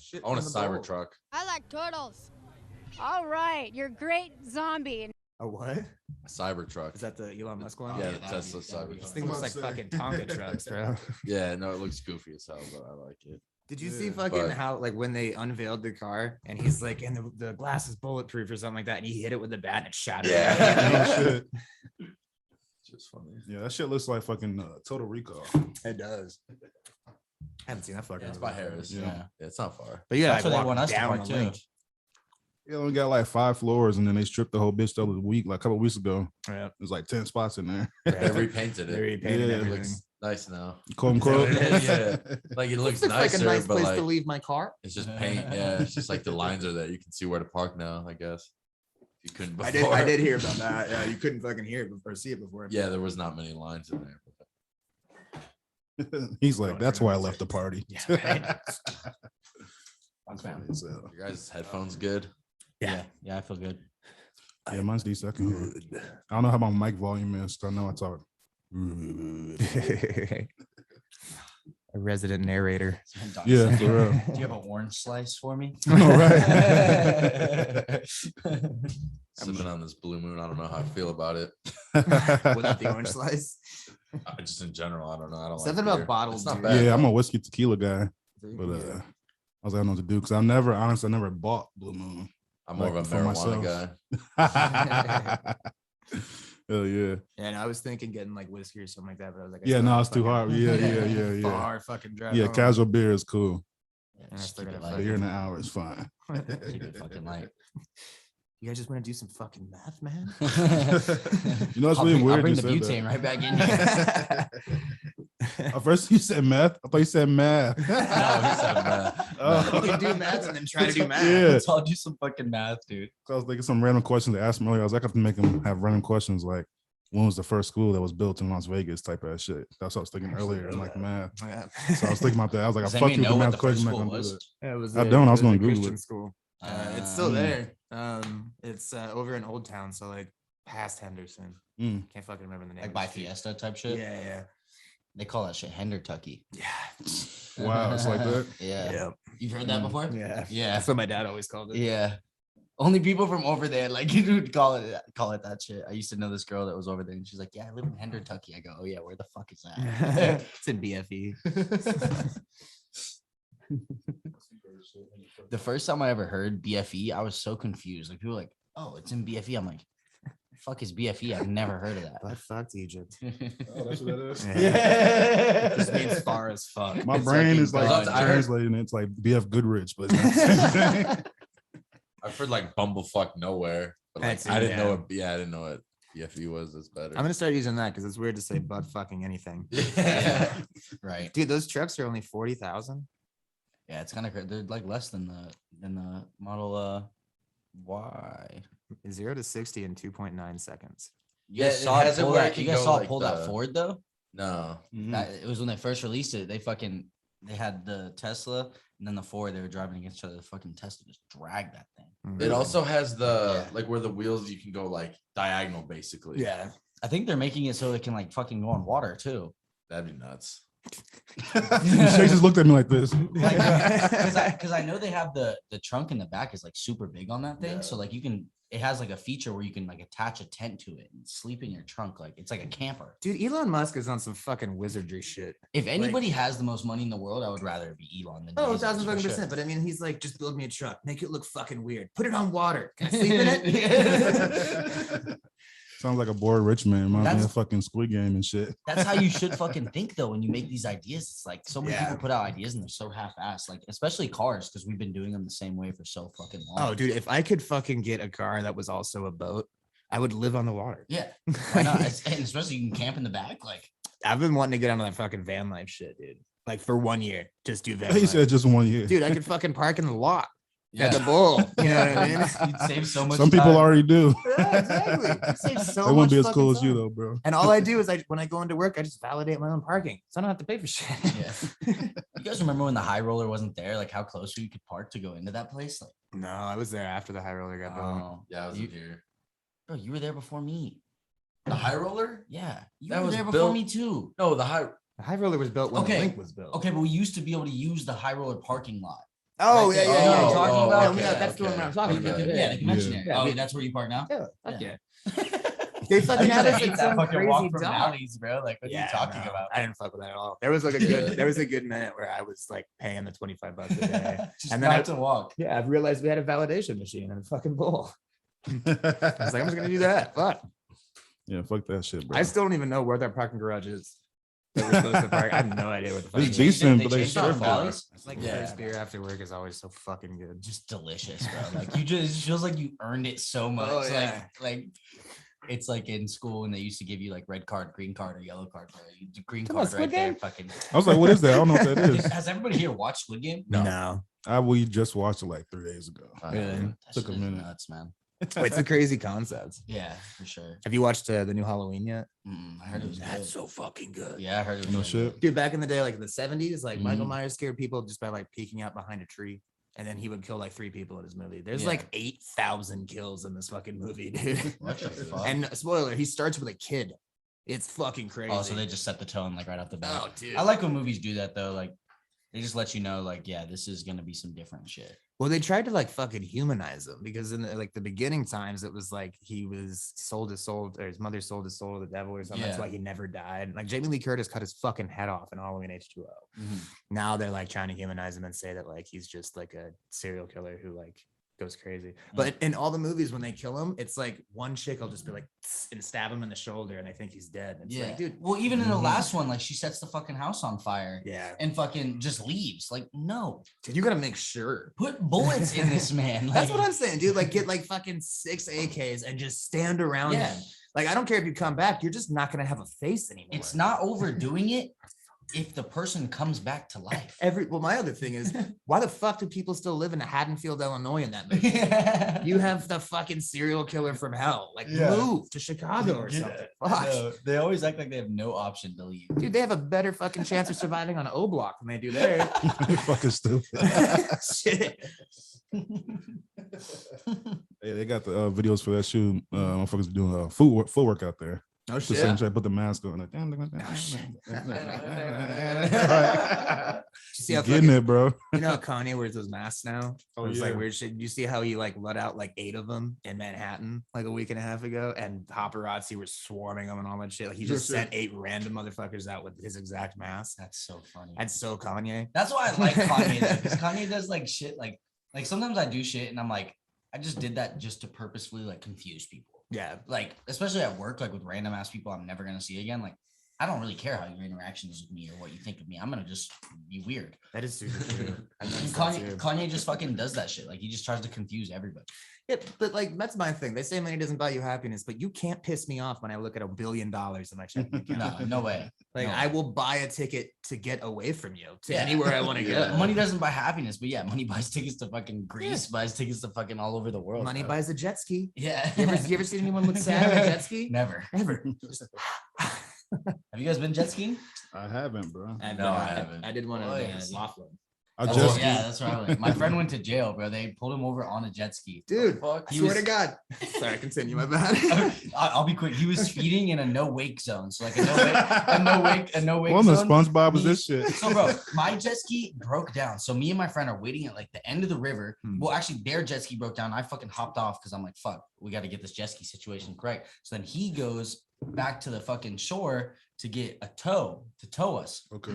shit. I want a cyber truck. I like turtles. All right, you're great zombie. A what? A cyber truck. Is that the Elon Musk one? Yeah, the Tesla cyber This truck. thing looks like fucking Tonka trucks, bro. Yeah, no, it looks goofy as hell, but I like it. Did you see fucking how like when they unveiled the car and he's like, and the glass is bulletproof or something like that, and he hit it with the bat and it shattered. Yeah. Oh, shit. Just funny. Yeah, that shit looks like fucking Total Recall. It does. I haven't seen that fucking. Yeah, it's by Harris. Yeah, it's not far. But yeah, That's where they want us to down park the too. link. Yeah, we got like 5 floors, and then they stripped the whole bitch the other week, like a couple weeks ago. Yeah. There's like 10 spots in there. They repainted it. They repainted Yeah. It everything. looks nice now. Quote Is that what unquote. it is? Yeah, like it looks Looks like nicer, a nice but place like to leave my car. it's just paint. Yeah, it's just like the lines are there. You can see where to park now. I guess you couldn't before. I did hear about that. Yeah, you couldn't fucking hear it or see it before. Yeah, there was not many lines in there. He's like, that's why I left the party. Yeah, right. That's funny as hell. Your guys' headphones good. Yeah, I feel good. Yeah, mine's decent. I can hear it. I don't know how my mic volume is. So I know I talk. A resident narrator. Yeah, for real. Do you have an orange slice for me? I know, right? Sipping on this blue moon. I don't know how I feel about it. Without the orange slice. Just in general, I don't know. I don't Something like about beer. bottles, It's not dude. bad. Yeah, I'm a whiskey tequila guy, but Yeah. I was like, I don't know what to do because I never bought Blue Moon. I'm more of a for marijuana myself. guy. Hell yeah. And I was thinking getting like whiskey or something like that, but I was like, Yeah, no, it's too hard. Yeah. Far fucking drive. Yeah, home. casual beer is cool. And I Just still keep it gotta light. Beer in an hour is fine. Keep it fucking light. You guys just want to do some fucking math, man? You know, it's I'll really bring, weird. I'll bring you the said butane that. right back in here. At first you said meth. I thought you said math. No, he said math. Oh. You can do math and then try to do math. Yeah. Let's all do some fucking math, dude. So I was thinking some random questions to ask him earlier. I was like, I have to make him have random questions like, when was the first school that was built in Las Vegas type of shit. That's what I was thinking earlier. Like math. Yeah. So I was thinking about that. I was like, Does I fuck anyone you know with the what math the first question. I'm school not gonna do was? that. It was I don't, I was it gonna a Google Christian it. school. It's still Mm. there. It's over in Old Town, so like past Henderson. Mm. Can't fucking remember the name. Like of by the street. Fiesta type shit. Yeah. They call that shit Hendertucky. Yeah. Wow, it's like that. Yeah. You've heard that before? Yeah. Yeah. That's what my dad always called it. Yeah. Only people from over there, like you would call it that shit. I used to know this girl that was over there, and she's like, "Yeah, I live in Hendertucky." I go, "Oh yeah, where the fuck is that?" It's in BFE. The first time I ever heard BFE, I was so confused. Like people were like, "Oh, it's in BFE." I'm like, "Fuck is BFE?" I've never heard of that. But fucked Egypt. Oh, that's what that is. Yeah. Just means far as fuck. My It's brain fucking is like gone. I heard- translating. It's like BF Goodrich, but it's not the same thing. I've heard like bumblefuck nowhere, but like That's I it, didn't know yeah. what. Yeah, I didn't know what BFE was. That's better. I'm gonna start using that because it's weird to say butt fucking anything. Yeah. Right. Dude, those trucks are only 40,000. Yeah, it's kind of they're like less than the Model Y. 0 to 60 in 2.9 seconds. You Yeah, guys it saw has it it pull where that. it You can guys go saw it like pull that the- Ford though. No. That, it was when they first released it. They had the Tesla and then the Ford. They were driving against each other. The fucking Tesla just dragged that thing. It also has the Yeah. like where the wheels you can go like diagonal basically. Yeah. I think they're making it so it can like fucking go on water too. That'd be nuts. Shay just looked at me like this. Because I know they have the trunk in the back is like super big on that thing. Yeah. So like it has like a feature where you can like attach a tent to it and sleep in your trunk. Like it's like a camper. Dude, Elon Musk is on some fucking wizardry shit. If anybody has the most money in the world, I would rather it be Elon than Oh, Bezos, for 1,000% sure. But I mean, he's like, just build me a truck, make it look fucking weird, put it on water. Can I sleep in it? Sounds like a bored rich man. Reminds me That's- of fucking Squid Game and shit. That's how you should fucking think though when you make these ideas. It's like so many Yeah. people put out ideas and they're so half-assed, like especially cars, because we've been doing them the same way for so fucking long. Oh, dude, if I could fucking get a car that was also a boat, I would live on the water. Yeah, why not? And especially you can camp in the back. Like I've been wanting to get onto that fucking van life shit, dude. Like for 1 year, just do van He life. said just 1 year. Dude, I could fucking park in the lot yeah, at the bowl. You know what I mean? you'd save so much. Some people time. already do. Yeah, exactly. You save so They wouldn't much be as fucking cool as you time. though, bro. And all I do is when I go into work, I just validate my own parking, so I don't have to pay for shit. Yeah. You guys remember when the high roller wasn't there? Like how close you could park to go into that place? Like, No, I was there after the high roller got built. oh, Yeah, I was you, here. bro, you were there before me. The high roller? Yeah, you That were was there before built- me too. No, the high. The high roller was built when Okay. the link was built. Okay, but we used to be able to use the high roller parking lot. Oh Right yeah, there. yeah, You know yeah. what I'm talking about? Yeah, okay, that's the one okay. I'm talking Okay. about. Yeah, the convention Yeah. area. Oh, that's where you park now? Yeah, fuck Yeah. yeah. They fucking had us hate at that some fucking crazy walk from dock. alleys, bro. Like, what are you talking no, about? I didn't fuck with that at all. There was like a good, there was a good minute where I was like paying the $25 a day, Just and then not to walk. yeah, I realized we had a validation machine and a fucking bowl. I was like, I'm just gonna do that. Fuck. Yeah, fuck that shit, bro. I still don't even know where that parking garage is. That we're supposed to park. I have no idea what the fuck. It's it is. decent, They but they changed it serve from better. alleys? It's like Yeah. the first beer after work is always so fucking good. Just delicious, bro. Like, you just, it feels like you earned it so much. Oh, yeah. Like it's like in school when they used to give you like red card, green card, or yellow card. Bro. You do green Come on, card right Squid there. Game? Fucking. I was like, what is that? I don't know what that is. Has everybody here watched Squid Game? No. We just watched it like 3 days ago. Really? That Took shit a is minute. nuts, man. It's a crazy concept. Yeah, for sure. Have you watched the new Halloween yet? I heard it was good. so fucking good. Yeah, I heard it was No really shit. good. Dude, back in the day, like in the 70s, like Michael Mhm. Myers scared people just by like peeking out behind a tree. And then he would kill like 3 people in his movie. There's Yeah. like 8,000 kills in this fucking movie, dude. What the fuck? And spoiler, he starts with a kid. It's fucking crazy. Oh, so they just set the tone like right off the bat. Oh, dude. I like when movies do that though. Like they just let you know, like, yeah, this is gonna be some different shit. Well, they tried to like fucking humanize him because in like the beginning times, it was like he was sold his soul, or his mother sold his soul to the devil or something. That's Yeah. why he never died. Like Jamie Lee Curtis cut his fucking head off in Halloween H2O. Mhm. Now they're like trying to humanize him and say that like he's just like a serial killer who like goes crazy. But in all the movies, when they kill him, it's like one chick will just be like "Tss," and stab him in the shoulder, and I think he's dead. It's Yeah, like, dude. Well, even in the Mhm. last one, like she sets the fucking house on fire Yeah, and fucking just leaves. Like, no, dude, you gotta make sure. put bullets in this man. That's Like, what I'm saying, dude. Like, get like fucking 6 AKs and just stand around Yeah. him. Like, I don't care if you come back, you're just not gonna have a face anymore. It's not overdoing it if the person comes back to life. Well, my other thing is, why the fuck do people still live in Haddonfield, Illinois in that movie? Yeah. You have the fucking serial killer from hell. Like, Yeah. move to Chicago or Get something. it. Fuck. No, they always act like they have no option to leave. Dude, they have a better fucking chance of surviving on OBlock than they do there. Fucking stupid. Shit. Hey, they got the videos for that shoot. Motherfuckers doing footwork out there. No The shit. same try to put the mask on. Like, You see how getting fucking, it, bro. you know how Kanye wears those masks now? Oh, It's like yeah. weird shit. You see how he like let out like 8 of them in Manhattan like a week and a half ago, and paparazzi were swarming him and all that shit. Like he just sent 8 random motherfuckers out with his exact mask. That's so funny. That's so Kanye. That's why I like Kanye though, because Kanye does like shit like sometimes I do shit and I'm like, I just did that just to purposefully like confuse people. Yeah. Like, especially at work, like with random ass people I'm never gonna see again. Like, I don't really care how your interaction is with me or what you think of me. I'm gonna just be weird. That is super true. I And noticed that too. Kanye just fucking does that shit. Like he just tries to confuse everybody. Yeah, but like that's my thing. They say money doesn't buy you happiness, but you can't piss me off when I look at $1 billion in my checking account. No, no way. Like no. I will buy a ticket to get away from you to Yeah. anywhere I want to Yeah. go. Money doesn't buy happiness, but yeah, money buys tickets to fucking Greece, buys tickets to fucking all over the world. Money bro. buys a jet ski. Yeah. You ever seen anyone look sad on a jet ski? Never. Never. Have you guys been jet skiing? I haven't, bro. No, I haven't. I did one in Boys. Laughlin. I Oh, just yeah, that's where I went. My friend went to jail, bro. They pulled him over on a jet ski. Dude, Fuck, I he swear was- to God. Sorry, continue. My bad. I'll be quick. He was speeding in a no wake zone, so like a no wake on the zone. Spongebob is this shit. So, bro, my jet ski broke down. So me and my friend are waiting at like the end of the river. Well, actually, their jet ski broke down. I fucking hopped off because I'm like, fuck, we got to get this jet ski situation correct. So then he goes back to the fucking shore to get a tow to tow us. Okay.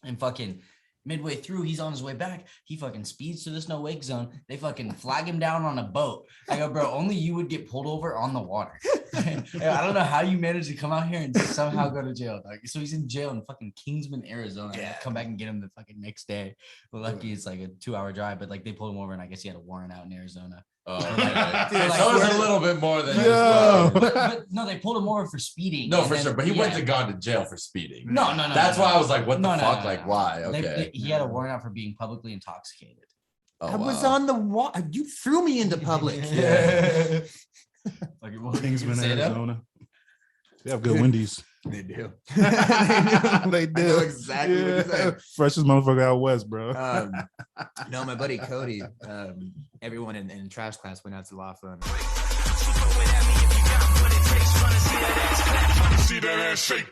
And fucking midway through, he's on his way back. He fucking speeds to this no wake zone. They fucking flag him down on a boat. I go, bro, only you would get pulled over on the water. I don't know how you managed to come out here and somehow go to jail. Like, so he's in jail in fucking Kingsman, Arizona. I gotta come back and get him the fucking next day. But lucky it's like a 2-hour drive. But like they pulled him over, and I guess he had a warrant out in Arizona. Oh, okay. Dude, So like- it's a little bit more than Yo. But no, they pulled him over for speeding. No, and for then- sure. But he yeah. went to gone to jail for speeding. No. That's why I was like, what the No, no, fuck? no, Like, no. why? They- Okay. he had a warrant out for being publicly intoxicated. Oh, I was wow. on the wall. You threw me into public. Like, what were you Kingsman, gonna say, though? Arizona. They have good Wendy's. They do. They I do. know exactly what you're saying. Freshest motherfucker out west, bro. No, my buddy Cody, everyone in trash class went out to Laughlin. See that ass shake.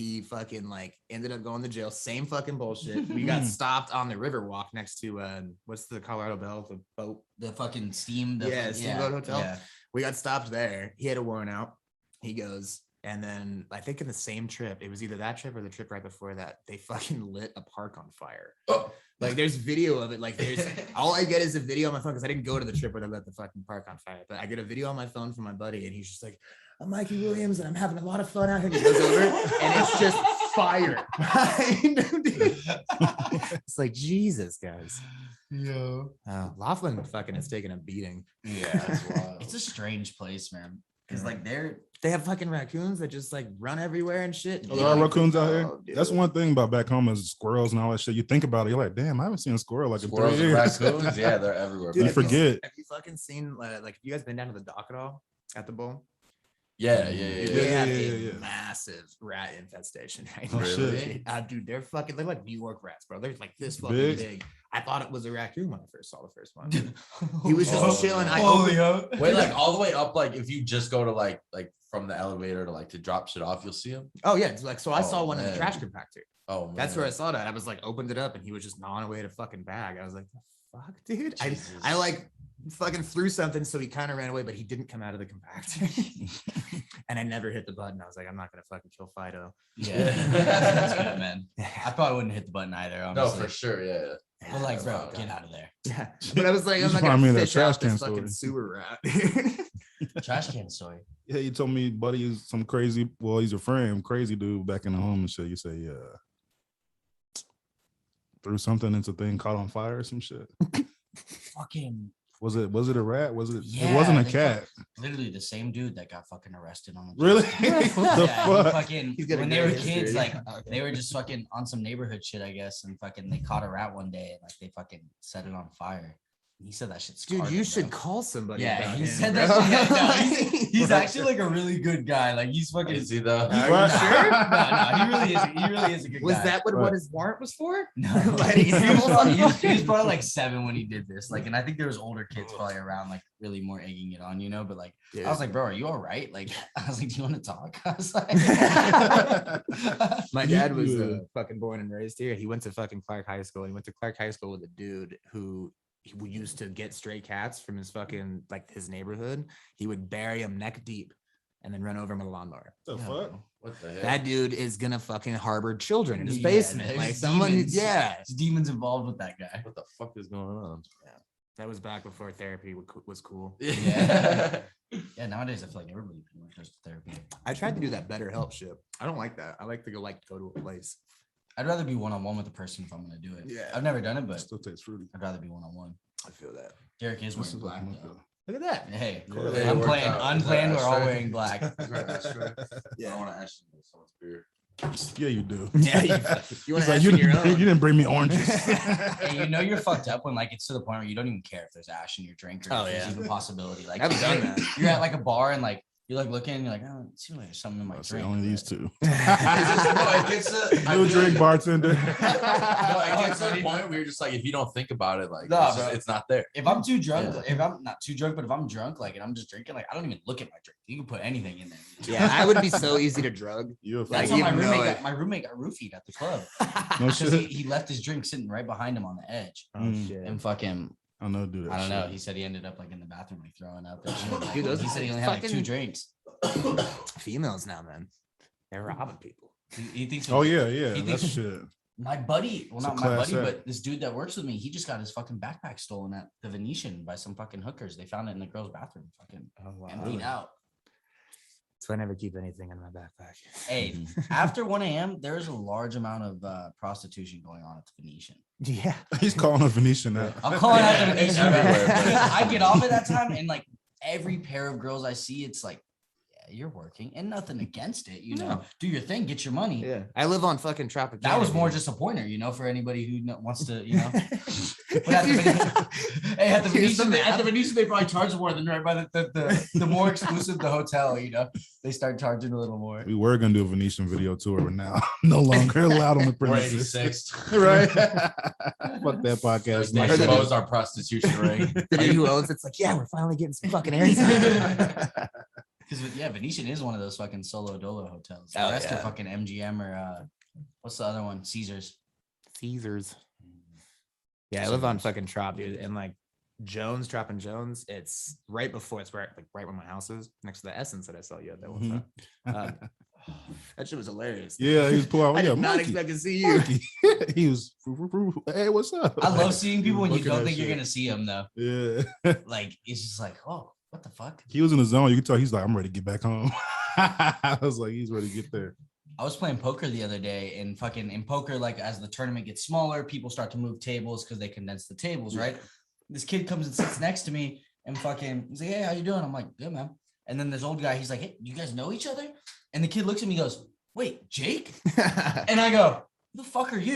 he fucking like ended up going to jail. Same fucking bullshit. We got stopped on the river walk next to what's the Colorado Belle, the boat, the fucking steam. Steamboat Hotel. Yeah. We got stopped there. He had a warrant out. He goes, and then I think in the same trip, it was either that trip or the trip right before that, they fucking lit a park on fire. Oh. Like there's video of it. Like there's all I get is a video on my phone because I didn't go to the trip where they lit the fucking park on fire. But I get a video on my phone from my buddy, and he's just like, I'm Mikey Williams, and I'm having a lot of fun out here. And he goes over, and it's just fire. It's like Jesus, guys. Yeah. Laughlin fucking has taken a beating. Yeah, it's a strange place, man. Because like they have fucking raccoons that just like run everywhere and shit. Oh, there are raccoons out here. Dude. That's one thing about back home is squirrels and all that shit. You think about it, you're like, damn, I haven't seen a squirrel like in 3 years. Raccoons, yeah, they're everywhere. Dude, you forget. Have you fucking seen like you guys been down to the dock at all at the bowl? Yeah. Massive rat infestation right now. Really? Dude, they're like New York rats, bro. They're like this fucking big. I thought it was a raccoon when I first saw the first one. He was just chilling. Wait, like all the way up, like if you just go to like from the elevator to drop shit off, you'll see him. Oh yeah, it's like so. I saw one in the trash compactor. Oh man. That's where I saw that. I was like opened it up and he was just gnawing away at a fucking bag. I was like, the fuck, dude. I like fucking threw something, so he kind of ran away, but he didn't come out of the compactor. And I never hit the button. I was like, I'm not gonna fucking kill Fido. Yeah, that's good, man. I probably wouldn't hit the button either. Honestly. No, for sure. Yeah. But like, bro, get out of there. Yeah, but I was like, I'm not gonna fish out this fucking sewer rat. Trash can story. Yeah, you told me buddy is some crazy. Well, he's your friend, crazy dude back in the home and shit. You say, threw something into thing caught on fire or some shit. Fucking. Was it a rat? Was it? Yeah, it wasn't a cat. Literally the same dude that got fucking arrested on. Really? When they were kids, like they were just fucking on some neighborhood shit, I guess, and fucking they caught a rat one day and like they fucking set it on fire. He said that shit's dude. You should call somebody. Yeah, he said that. Shit. He's actually like a really good guy. Like he's fucking. Is he though? Are you sure? No, he really is. He really is a good guy. Was that what his warrant was for? No, he was probably like 7 when he did this. Like, and I think there was older kids probably around, like really more egging it on, you know. But like, I was like, bro, are you all right? Like, I was like, do you want to talk? I was like, my dad was fucking born and raised here. He went to fucking Clark High School. He went to Clark High School with a dude who. He used to get stray cats from his fucking like his neighborhood. He would bury them neck deep and then run over them with a lawnmower. The fuck? What the heck? That dude is gonna fucking harbor children in his basement. Like someone, there's demons involved with that guy. What the fuck is going on? Yeah, that was back before therapy was cool. Yeah. Yeah. Nowadays, I feel like everybody pretty much does therapy. I tried to do that BetterHelp shit. I don't like that. I like to go to a place. I'd rather be one-on-one with the person if I'm gonna do it. Yeah, I've never done it, but still tastes fruity. I'd rather be one-on-one. I feel that. Derek is wearing black. Look at that. Hey, yeah, unplanned. We're all wearing black. Yeah, I want to ask you someone's beer. Yeah, you do. Yeah, you want to ash you, your own. You didn't bring me oranges. Hey, you know you're fucked up when like it's to the point where you don't even care if there's ash in your drink or if there's even a possibility. Like I've done that. You're at like a bar and like you're like looking and you're like, oh, it seems like there's something in my drink. Only these two. No drink, bartender. No, it gets to the point where you're just like, if you don't think about it, like it's not there. If I'm too drunk, if I'm not too drunk, but if I'm drunk, like and I'm just drinking, like I don't even look at my drink. You can put anything in there. Yeah, I would be so easy to drug. That's how my roommate got roofied at the club. No shit. He left his drink sitting right behind him on the edge. Oh shit. And fucking. I know, dude. I don't know. He said he ended up like in the bathroom, like throwing up. Like, dude, he said he only had like 2 drinks. Females now, man, they're robbing people. He thinks. Oh yeah. That's shit. My buddy, well, not my buddy, set. but this dude that works with me, he just got his fucking backpack stolen at the Venetian by some fucking hookers. They found it in the girl's bathroom, fucking emptied out. So I never keep anything in my backpack. Hey, after 1 a.m., there is a large amount of prostitution going on at the Venetian. Yeah. He's calling a Venetian now. I'm calling out the Venetian. I get off at that time, and like every pair of girls I see, it's like, yeah, you're working, and nothing against it, you know. No. Do your thing, get your money. Yeah. I live on fucking Tropicana. That was more just a pointer, you know, for anybody who wants to, you know. At the Venetian, they probably charge more than right by the more exclusive the hotel, you know. They start charging a little more. We were gonna do a Venetian video tour, but now no longer allowed on the premises. Right? Fuck that podcast. They exposed our prostitution ring. The dude who owns it's like, yeah, we're finally getting some fucking airtime. Because yeah, Venetian is one of those fucking solo dolo hotels. The Oh, rest are yeah. fucking MGM or what's the other one? Caesars. Yeah, I live on fucking Trop, dude, and like Jones, Trop and Jones. It's right before. It's right where my house is, next to the Essence that I saw you at that one time. That shit was hilarious. Yeah, he was pulling. I Yeah, did not Mikey, expect to see you. Mikey. He was. Hey, what's up? I love seeing people when you Looking don't at think you're shit. gonna see them though. Yeah. Like it's just like, oh, what the fuck? He was in the zone. You could tell he's like, I'm ready to get back home. I was like, he's ready to get there. I was playing poker the other day, and fucking in poker, like as the tournament gets smaller, people start to move tables because they condense the tables, right? This kid comes and sits next to me, and fucking he's like, "Hey, how you doing?" I'm like, "Good, man." And then this old guy, he's like, "Hey, you guys know each other?" And the kid looks at me, and goes, "Wait, Jake?" And I go, "Who the fuck are you?"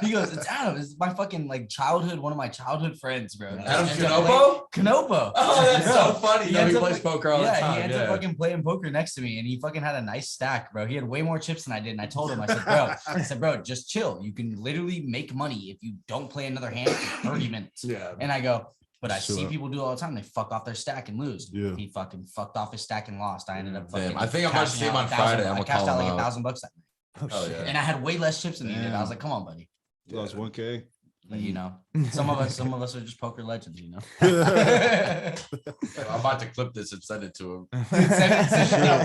He goes, "It's Adam. It's my fucking like childhood, one of my childhood friends, bro." Adam Ends up Knopo? Knopo. Oh, that's so Bro, funny. he He ends up plays like- poker all the He time. ends up fucking playing poker next to me, and he fucking had a nice stack, bro. He had way more chips than I did, and I told him, I said, bro, just chill. You can literally make money if you don't play another hand for 30 minutes. Yeah. And I go, but I Chill see out. people do it all the time. They fuck off their stack and lose. Yeah. He fucking fucked off his stack and lost. I ended up Damn, fucking. I think I'm about to see him on cashing out Friday. 1,000 I'm I gonna cashed call out him like out. $1,000 that night. Oh, yeah. And I had way less chips than he did. I Damn. was like, come on, buddy. You lost 1K. But you know, some of us are just poker legends, you know. I'm about to clip this and send it to him.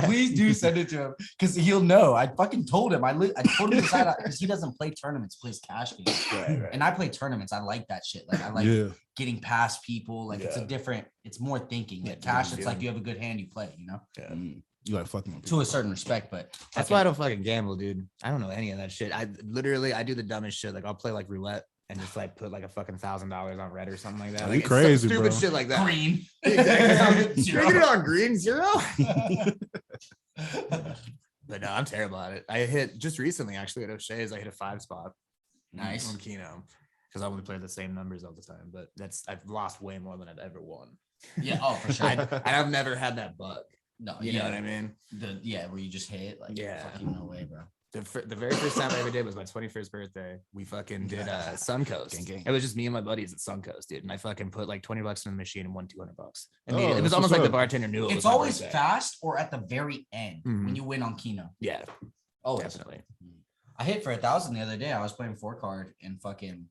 Please do send it to him because he'll know. I fucking told him. I told him because he doesn't play tournaments, he plays cash games. Right. And I play tournaments. I like that shit. Like I like Yeah. getting past people. Like it's a Yeah. different. It's more thinking. Like Yeah, cash, yeah. it's like you have a good hand, you play. You know, You like fucking with to people. a certain respect. But That's why I don't fucking gamble, dude. I don't know any of that shit. I do the dumbest shit. Like I'll play like roulette and just like put like a fucking $1,000 on red or something like that. Oh, Like you it's some crazy, stupid bro. shit like that. green. Exactly. Zero. Can I get it on green 0? But no, I'm terrible at it. I hit just recently actually at O'Shea's. I hit a 5 spot. Nice. On Keno because I only play the same numbers all the time. But I've lost way more than I've ever won. Yeah. Oh, for sure. I've never had that bug. No. You know what I mean? Where you just hit like Yeah. fucking no way, bro. The very first time I ever did was my 21st birthday. We fucking did Suncoast. Gang, gang. It was just me and my buddies at Suncoast, dude. And I fucking put like $20 in the machine and won $200. Oh, It was that's almost what's like the up. bartender knew it was It's my always birthday. fast or at the very end Mhm. when you win on Keno. Yeah, Always. definitely. I hit for 1,000 the other day. I was playing 4-card and fucking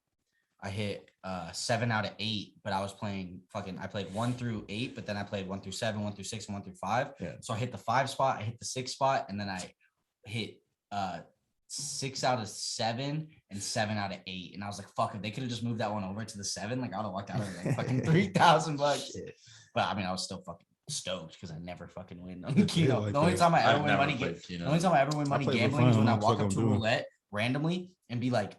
I hit 7 out of 8, but I was playing I played 1 through 8, but then I played 1 through 7, 1 through 6, and 1 through 5. Yeah. So I hit the 5 spot, I hit the 6 spot, and then I hit 6 out of 7 and 7 out of 8. And I was like, fuck, if they could have just moved that one over to the 7, like I would have walked out of like fucking $3,000. But I mean, I was still fucking stoked because I never fucking win on Keno. like The only that. time I ever I've win never money played Keno. the only time I ever win money play for gambling fun. is when I I don't know walk what up the to fuck I'm doing. roulette randomly and be like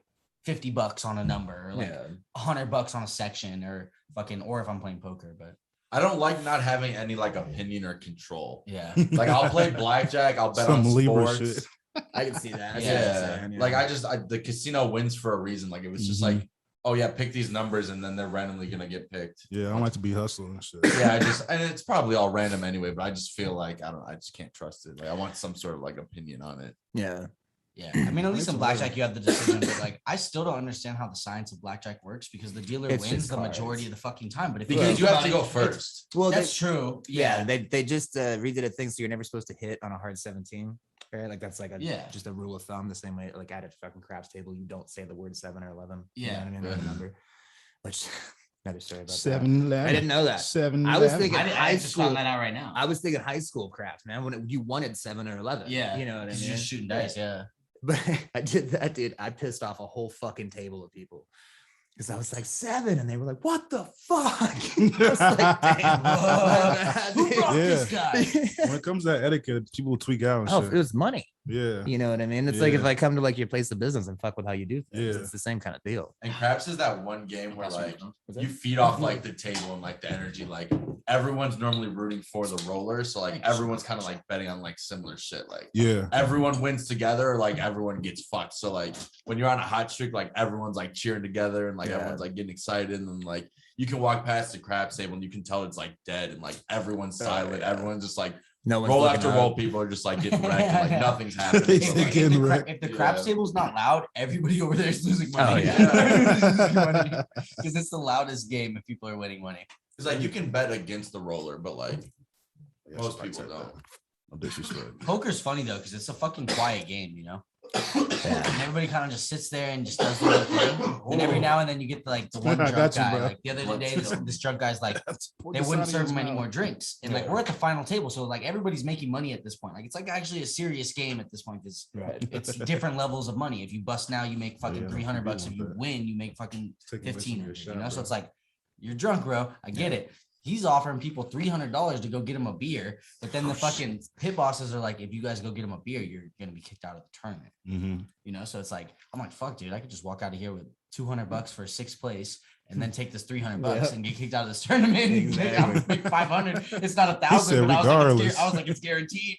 $50 on a number or like Yeah. $100 on a section or if I'm playing poker. But I don't like not having any like opinion or control. yeah. Like I'll play blackjack, I'll bet Some on Libra sports. shit. I can see that. Yeah. Like the casino wins for a reason. Like it was just like, oh yeah, pick these numbers and then they're randomly gonna get picked. Yeah, I don't like to be hustling and shit. Yeah, and it's probably all random anyway, but I just feel like I just can't trust it. Like I want some sort of like opinion on it. Yeah. Yeah. I mean, at least It's in blackjack, you have the decision, but like I still don't understand how the science of blackjack works because the dealer It's wins just the cards. majority of the fucking time. But if Because think you have about to it, go it's- first. Well, That's true. Yeah, they just redid a thing so you're never supposed to hit on a hard 17. Right? Like that's like just a rule of thumb. The same way, like at a fucking craps table, you don't say the word 7 or 11. You know Yeah. what I mean? The number. Which another story about that. 7-11. I didn't know that. 7. I was thinking I high just school. found that out right now. I was thinking high school craps, man. When you wanted 7 or 11. Yeah. You know what I Because mean? you're just shooting dice. Yeah. But I did that, dude. I pissed off a whole fucking table of people because I was like 7, and they were like, "What the fuck?" I was like, "Damn, Who brought this guy? When it comes to that etiquette, people tweak out and Oh, shit. it was money. Yeah. You know what I mean? It's like if Yeah. I come to like your place of business and fuck with how you do things. Yeah. It's the same kind of deal. And craps is that one game where like Was it? you feed off like the table and like the energy. Like everyone's normally rooting for the roller, so like everyone's kind of like betting on like similar shit. Like Yeah. everyone wins together, or, like everyone gets fucked. So like when you're on a hot streak, like everyone's like cheering together and like Yeah. everyone's like getting excited, and like you can walk past the craps table and you can tell it's like dead and like everyone's Oh, silent. yeah. Everyone's just like No one's roll looking after up. roll. People are just like getting wrecked. And, like nothing's happening. They So, think like, it- If the craps Yeah. table's not loud, everybody over there is losing Oh, money. yeah. Because it's the loudest game if people are winning money. it's like you can bet against the roller, but like Yeah, Most shit like people that. don't. No disrespect. Poker's funny though, because it's a fucking quiet game, you know. And everybody kind of just sits there and just does their thing. And every now and then you get like the one I drunk got you, guy. bro. Like the other day, this drunk guy's like, Pour they the wouldn't Sonic in serve him his any mouth. more drinks. And like we're at the final table, so like everybody's making money at this point. Like it's like actually a serious game at this point because it's different levels of money. If you bust now, you make fucking Yeah, $300. If you that. win, you make fucking Taking this from your 1,500. shot, You know, so bro. it's like you're drunk, bro. I get it. He's offering people $300 to go get him a beer, but then the fucking pit bosses are like, if you guys go get him a beer, you're gonna be kicked out of the tournament. Mm-hmm. You know, so it's like I'm like, fuck, dude, I could just walk out of here with $200 for sixth place, and then take this $300 and get kicked out of this tournament. Exactly. I'm gonna make 500. It's not 1,000, but regardless. I was like, it's guaranteed.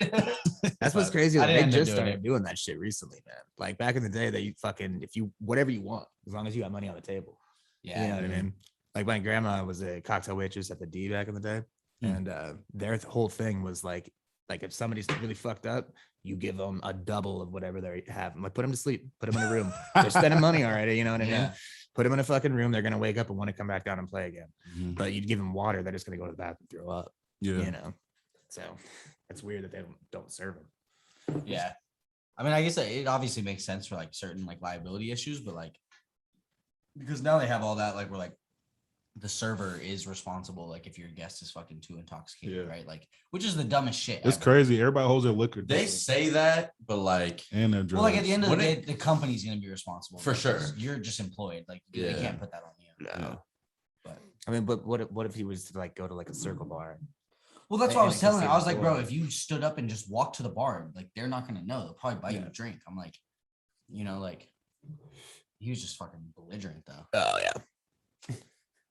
That's what's crazy. I Like, didn't they end up just doing started it. doing that shit recently, man. Like back in the day, they fucking if you whatever you want, as long as you got money on the table. Yeah, You know what I mean? Like my grandma was a cocktail waitress at the D back in the day. And their whole thing was like if somebody's really fucked up, you give them a double of whatever they have. I'm like, put them to sleep, put them in a room. They're spending money already. You know what I mean? Yeah. Put them in a fucking room. They're going to wake up and want to come back down and play again. Mhm. But you'd give them water. They're just going to go to the bathroom and throw up, Yeah. you know? So it's weird that they don't serve them. yeah. I mean, I guess it obviously makes sense for like certain like liability issues, but like because now they have all that like we're like the server is responsible like if your guest is fucking too intoxicated, Yeah. right? Like which is the dumbest shit. It's ever. crazy. Everybody holds their liquor. They different. say that, but like, And their drugs. Well, like at the end of the day, Wouldn't the company's gonna be responsible For sure. You're just employed. Like they Yeah. can't put that on you. No. But I mean, but what if he was to like go to like a circle bar? well, that's And what I it was can telling see her. I was the like, bro, door. if you stood up and just walked to the bar, like they're not gonna know. They'll probably buy you Yeah. a drink. I'm like, you know, like he was just fucking belligerent though. Oh yeah.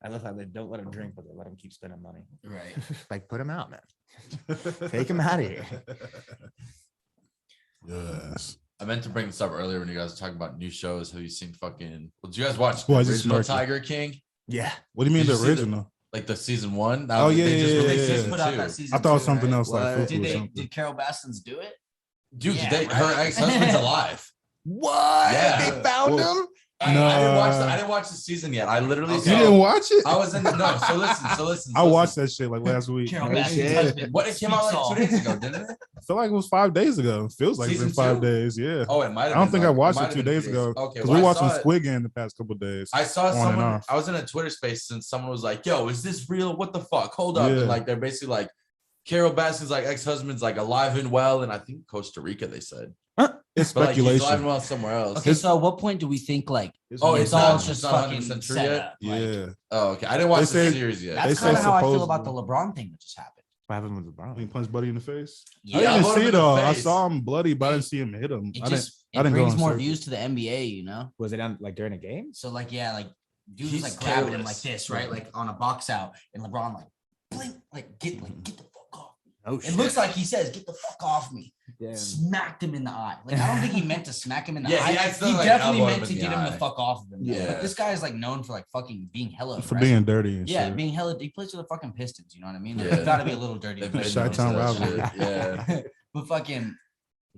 I love how they don't let him drink, but they let him keep spending money. Right. Like put him out, man. Take him out of here. Yes. I meant to bring this up earlier when you guys were talking about new shows. Have you seen fucking? Well, did you guys watch the Why is this original murky? Tiger King? Yeah. What do you mean Did the you see the- original? Like the season one? Oh, yeah, they just yeah, released yeah, season Put out two. that season I thought it was two, something right? else like What? Fufu or Did something. Carol Baskins do it? Dude, Yeah, her right? ex-husband's alive. What? Yeah. They found Well, him? I didn't watch the season yet. I literally You saw- didn't watch it? I was in no. So listen. I watched that shit like last week. Carol No Baskins' shit. husband. What it came out speaks all. like 2 days ago, didn't it? I feel like it was 5 days ago. Feels like it's been Season 5 two? days. Yeah. Oh, it might have. I don't been think I like- watched might it have 2 been days 2 ago. Okay, Because well, we I watched some saw it- Squid Game the past couple of days. I saw on and someone. off. I was in a Twitter space and someone was like, "Yo, is this real? What the fuck? Hold up!" Yeah. And like they're basically like, Carol Baskins like ex-husband's like alive and well, and I think Costa Rica. They said, It's but like he's alive and speculation. well somewhere else. Okay, so at what point do we think like Oh, it's it's all not- just it's not fucking 100% true set yet? up? Like, Yeah. Oh, okay. I didn't watch They the say- series yet. they that's say kind of how I feel about the supposedly- LeBron thing that just happened. What happened with He LeBron? punched Buddy in the face. Yeah, I didn't put him see in it the all. I face. saw him bloody, but I didn't see him hit him. it I didn't. just I it didn't go brings on more search. views to the NBA, you know. Was it on like during a game? So like yeah, like dude He's was like grabbing him careless. like this, right? Like on a box out, and LeBron like blink, like get the fuck off. Oh It looks like he says, "Get the fuck off me." Damn. Smacked him in the eye. Like I don't think he meant to smack him in the Yeah, eye. he He, accidentally, like, definitely elbowed meant him to in get the him eye. the fuck off of him. though. Yeah. Like, this guy is like known for like fucking being hella For aggressive. being dirty and Yeah, shit. being hella. He plays for the fucking Pistons. You know what I mean? Like, Yeah. you got to be a little dirty. They've to been play doing for Chi-town the that Pistons. rivalry. shit. Yeah. But fucking,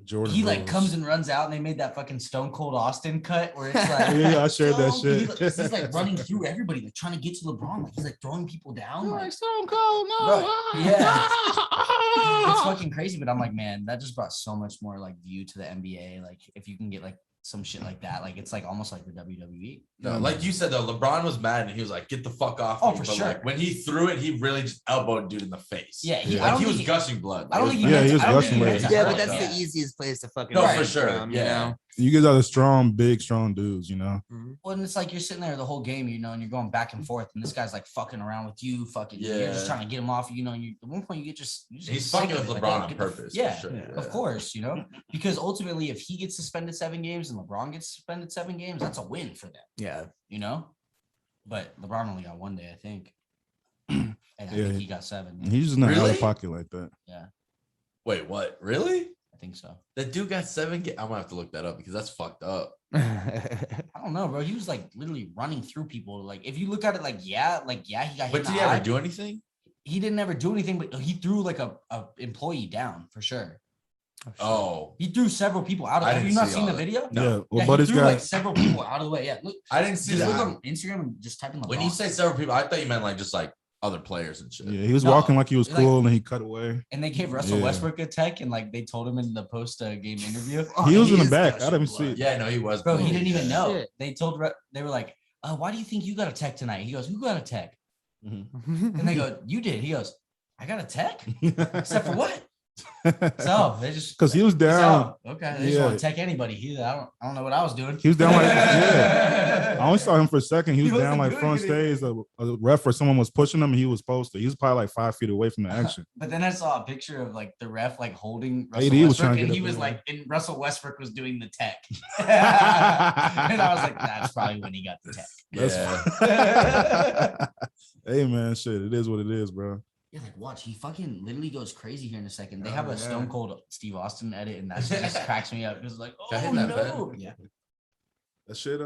Jordan he like Bulls. comes and runs out, and they made that fucking Stone Cold Austin cut where it's like, Yeah, I shared that Stone- shit. He's like running through everybody, like trying to get to LeBron. Like he's like throwing people down. Like, Stone Cold, no. Bro, yeah. It's fucking crazy, but I'm like, man, that just brought so much more like view to the NBA. Like, if you can get like some shit like that, like it's like almost like the WWE. No, like you said though, LeBron was mad and he was like, "Get the fuck off!" Oh, me." for But, sure. like, when he threw it, he really just elbowed dude in the face. Yeah, Yeah. I Like, don't he was think gushing blood. I don't think he Yeah, meant he to- was I don't think gushing he meant blood. to Yeah, hurt but that's him. the easiest place to fucking. No, fight for sure. from, you Yeah. know? You guys are the strong, big, strong dudes, you know? Well, and it's like you're sitting there the whole game, you know, and you're going back and forth, and this guy's like fucking around with you, fucking. You're just Yeah. trying to get him off, you know. And you, at one point, you just He's get fucking sick of with it, like, LeBron oh, on get the- purpose. Yeah, for sure. of course, you know, because ultimately, if he gets suspended 7 games and LeBron gets suspended 7 games, that's a win for them, Yeah. you know. But LeBron only got 1 day, I think, and I Yeah. think he got 7. He's just not out Really? of pocket like that. Wait, what? Really? I think so. That dude got 7 games. I'm gonna have to look that up because that's fucked up. I don't know, bro. He was like literally running through people. Like if you look at it, like yeah, he got hit. But in did the he eye. ever do anything? He didn't ever do anything, but he threw like a employee down for sure. Oh, He threw several people out of. I Have you didn't not see seen all the that. video? No. Yeah. Well, Yeah, he Buddy's threw got like several people out of the way. Yeah, look, I didn't see just that. look on Instagram and just type in LeBron. When you say several people, I thought you meant like just like other players and shit. Yeah, he was No, walking like he was like- cool, and then he cut away. And they gave Russell Yeah. Westbrook a tech, and like they told him in the post-game interview. He was and in the is back. I gushing didn't see blood. it. Yeah, no, he was. Bro, he bleeding, didn't even yeah. know. Shit. They told they were like, why do you think you got a tech tonight? He goes, who got a tech? Mhm. And they go, you did. He goes, I got a tech? Except for what? So they just Because he was down. okay. They just want to tech anybody. I don't know what I was doing. He was down like, yeah. I only saw him for a second. He was He down wasn't like front good. stage. A ref or someone was pushing him, and he was posted. He was probably like 5 feet away from the action. But then I saw a picture of like the ref like holding Russell AD was Westbrook, trying to and get he up was there. like, and Russell Westbrook was doing the tech. And I was like, that's probably when he got the tech. Yeah. Hey man, shit, it is what it is, bro. Yeah, like watch, he fucking literally goes crazy here in a second. They Oh, have a yeah. Stone Cold Steve Austin edit, and that shit just cracks me up. It's like, Got hit oh in that no, bed. yeah. That shit,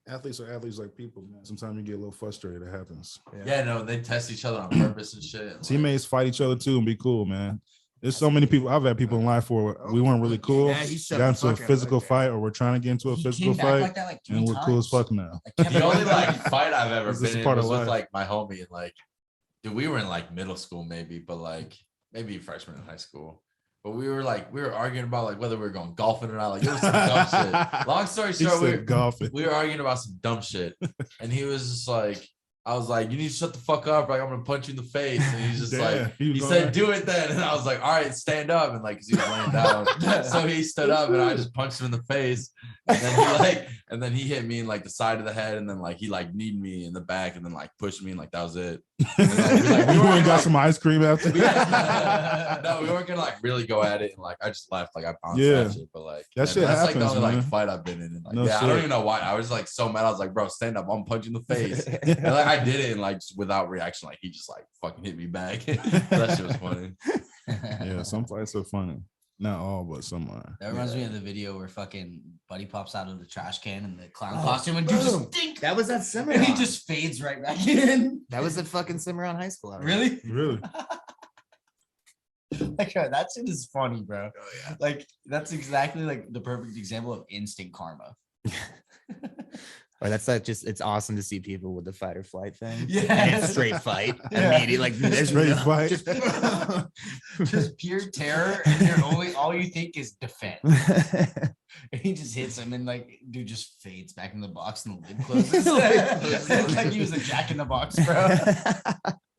athletes are athletes like people, man. Sometimes you get a little frustrated. It happens. Yeah, no, they test each other on purpose and shit. Like, Teammates fight each other too and be cool, man. There's so many people. I've had people in life where we weren't really cool, Yeah, he shut got the into a fuck up physical right there. fight, or we're trying to get into a He physical came back fight, like that like 3 and we're cool as times. fuck now. Like, Kevin the only Durant. like fight I've ever Is this been a in part was of with life? like my homie, and like, dude, we were in like middle school maybe, but like maybe freshman in high school. But we were arguing about like whether we were going golfing or not. Like it was some dumb shit. Long story He short, said golfing. we were arguing about some dumb shit, and he was just like, I was like, you need to shut the fuck up, like I'm gonna punch you in the face. And he's just Damn, like, he was he going said, like- do it then. And I was like, all right, stand up. And like, 'cause he was laying down. So he stood up and I just punched him in the face. And then he hit me in like the side of the head, and then like he like kneed me in the back, and then like pushed me, and like that was it. And, like, You went and got like- some ice cream after. no, we weren't gonna like really go at it, and like I just left, like I bounced Yeah. that shit, but like That shit that's like the happens, only man. like fight I've been in. And, like, No yeah, I don't shit. even know why. I was like so mad. I was like, bro, stand up. I'm punching the face. And like I did it, and like just without reaction, like he just like fucking hit me back. That shit was funny. Yeah, some fights are funny. Not all, but some are. That reminds me of the video where fucking Buddy pops out of the trash can in the clown Oh, costume and dude just boom. dink, That was that and he Cimarron. just fades right back in. That was at fucking Cimarron High School. I remember. Really? Really? Like that shit is funny, bro. Oh, yeah. Like that's exactly like the perfect example of instant karma. Or that's like just, it's awesome to see people with the fight or flight thing. Yeah. And it's straight fight. Yeah. Immediately, like there's Straight no- fight. just- Just pure terror, and you're all you think is defend. And he just hits him, and like dude just fades back in the box, and the lid closes. It's like he was a Jack in the Box, bro.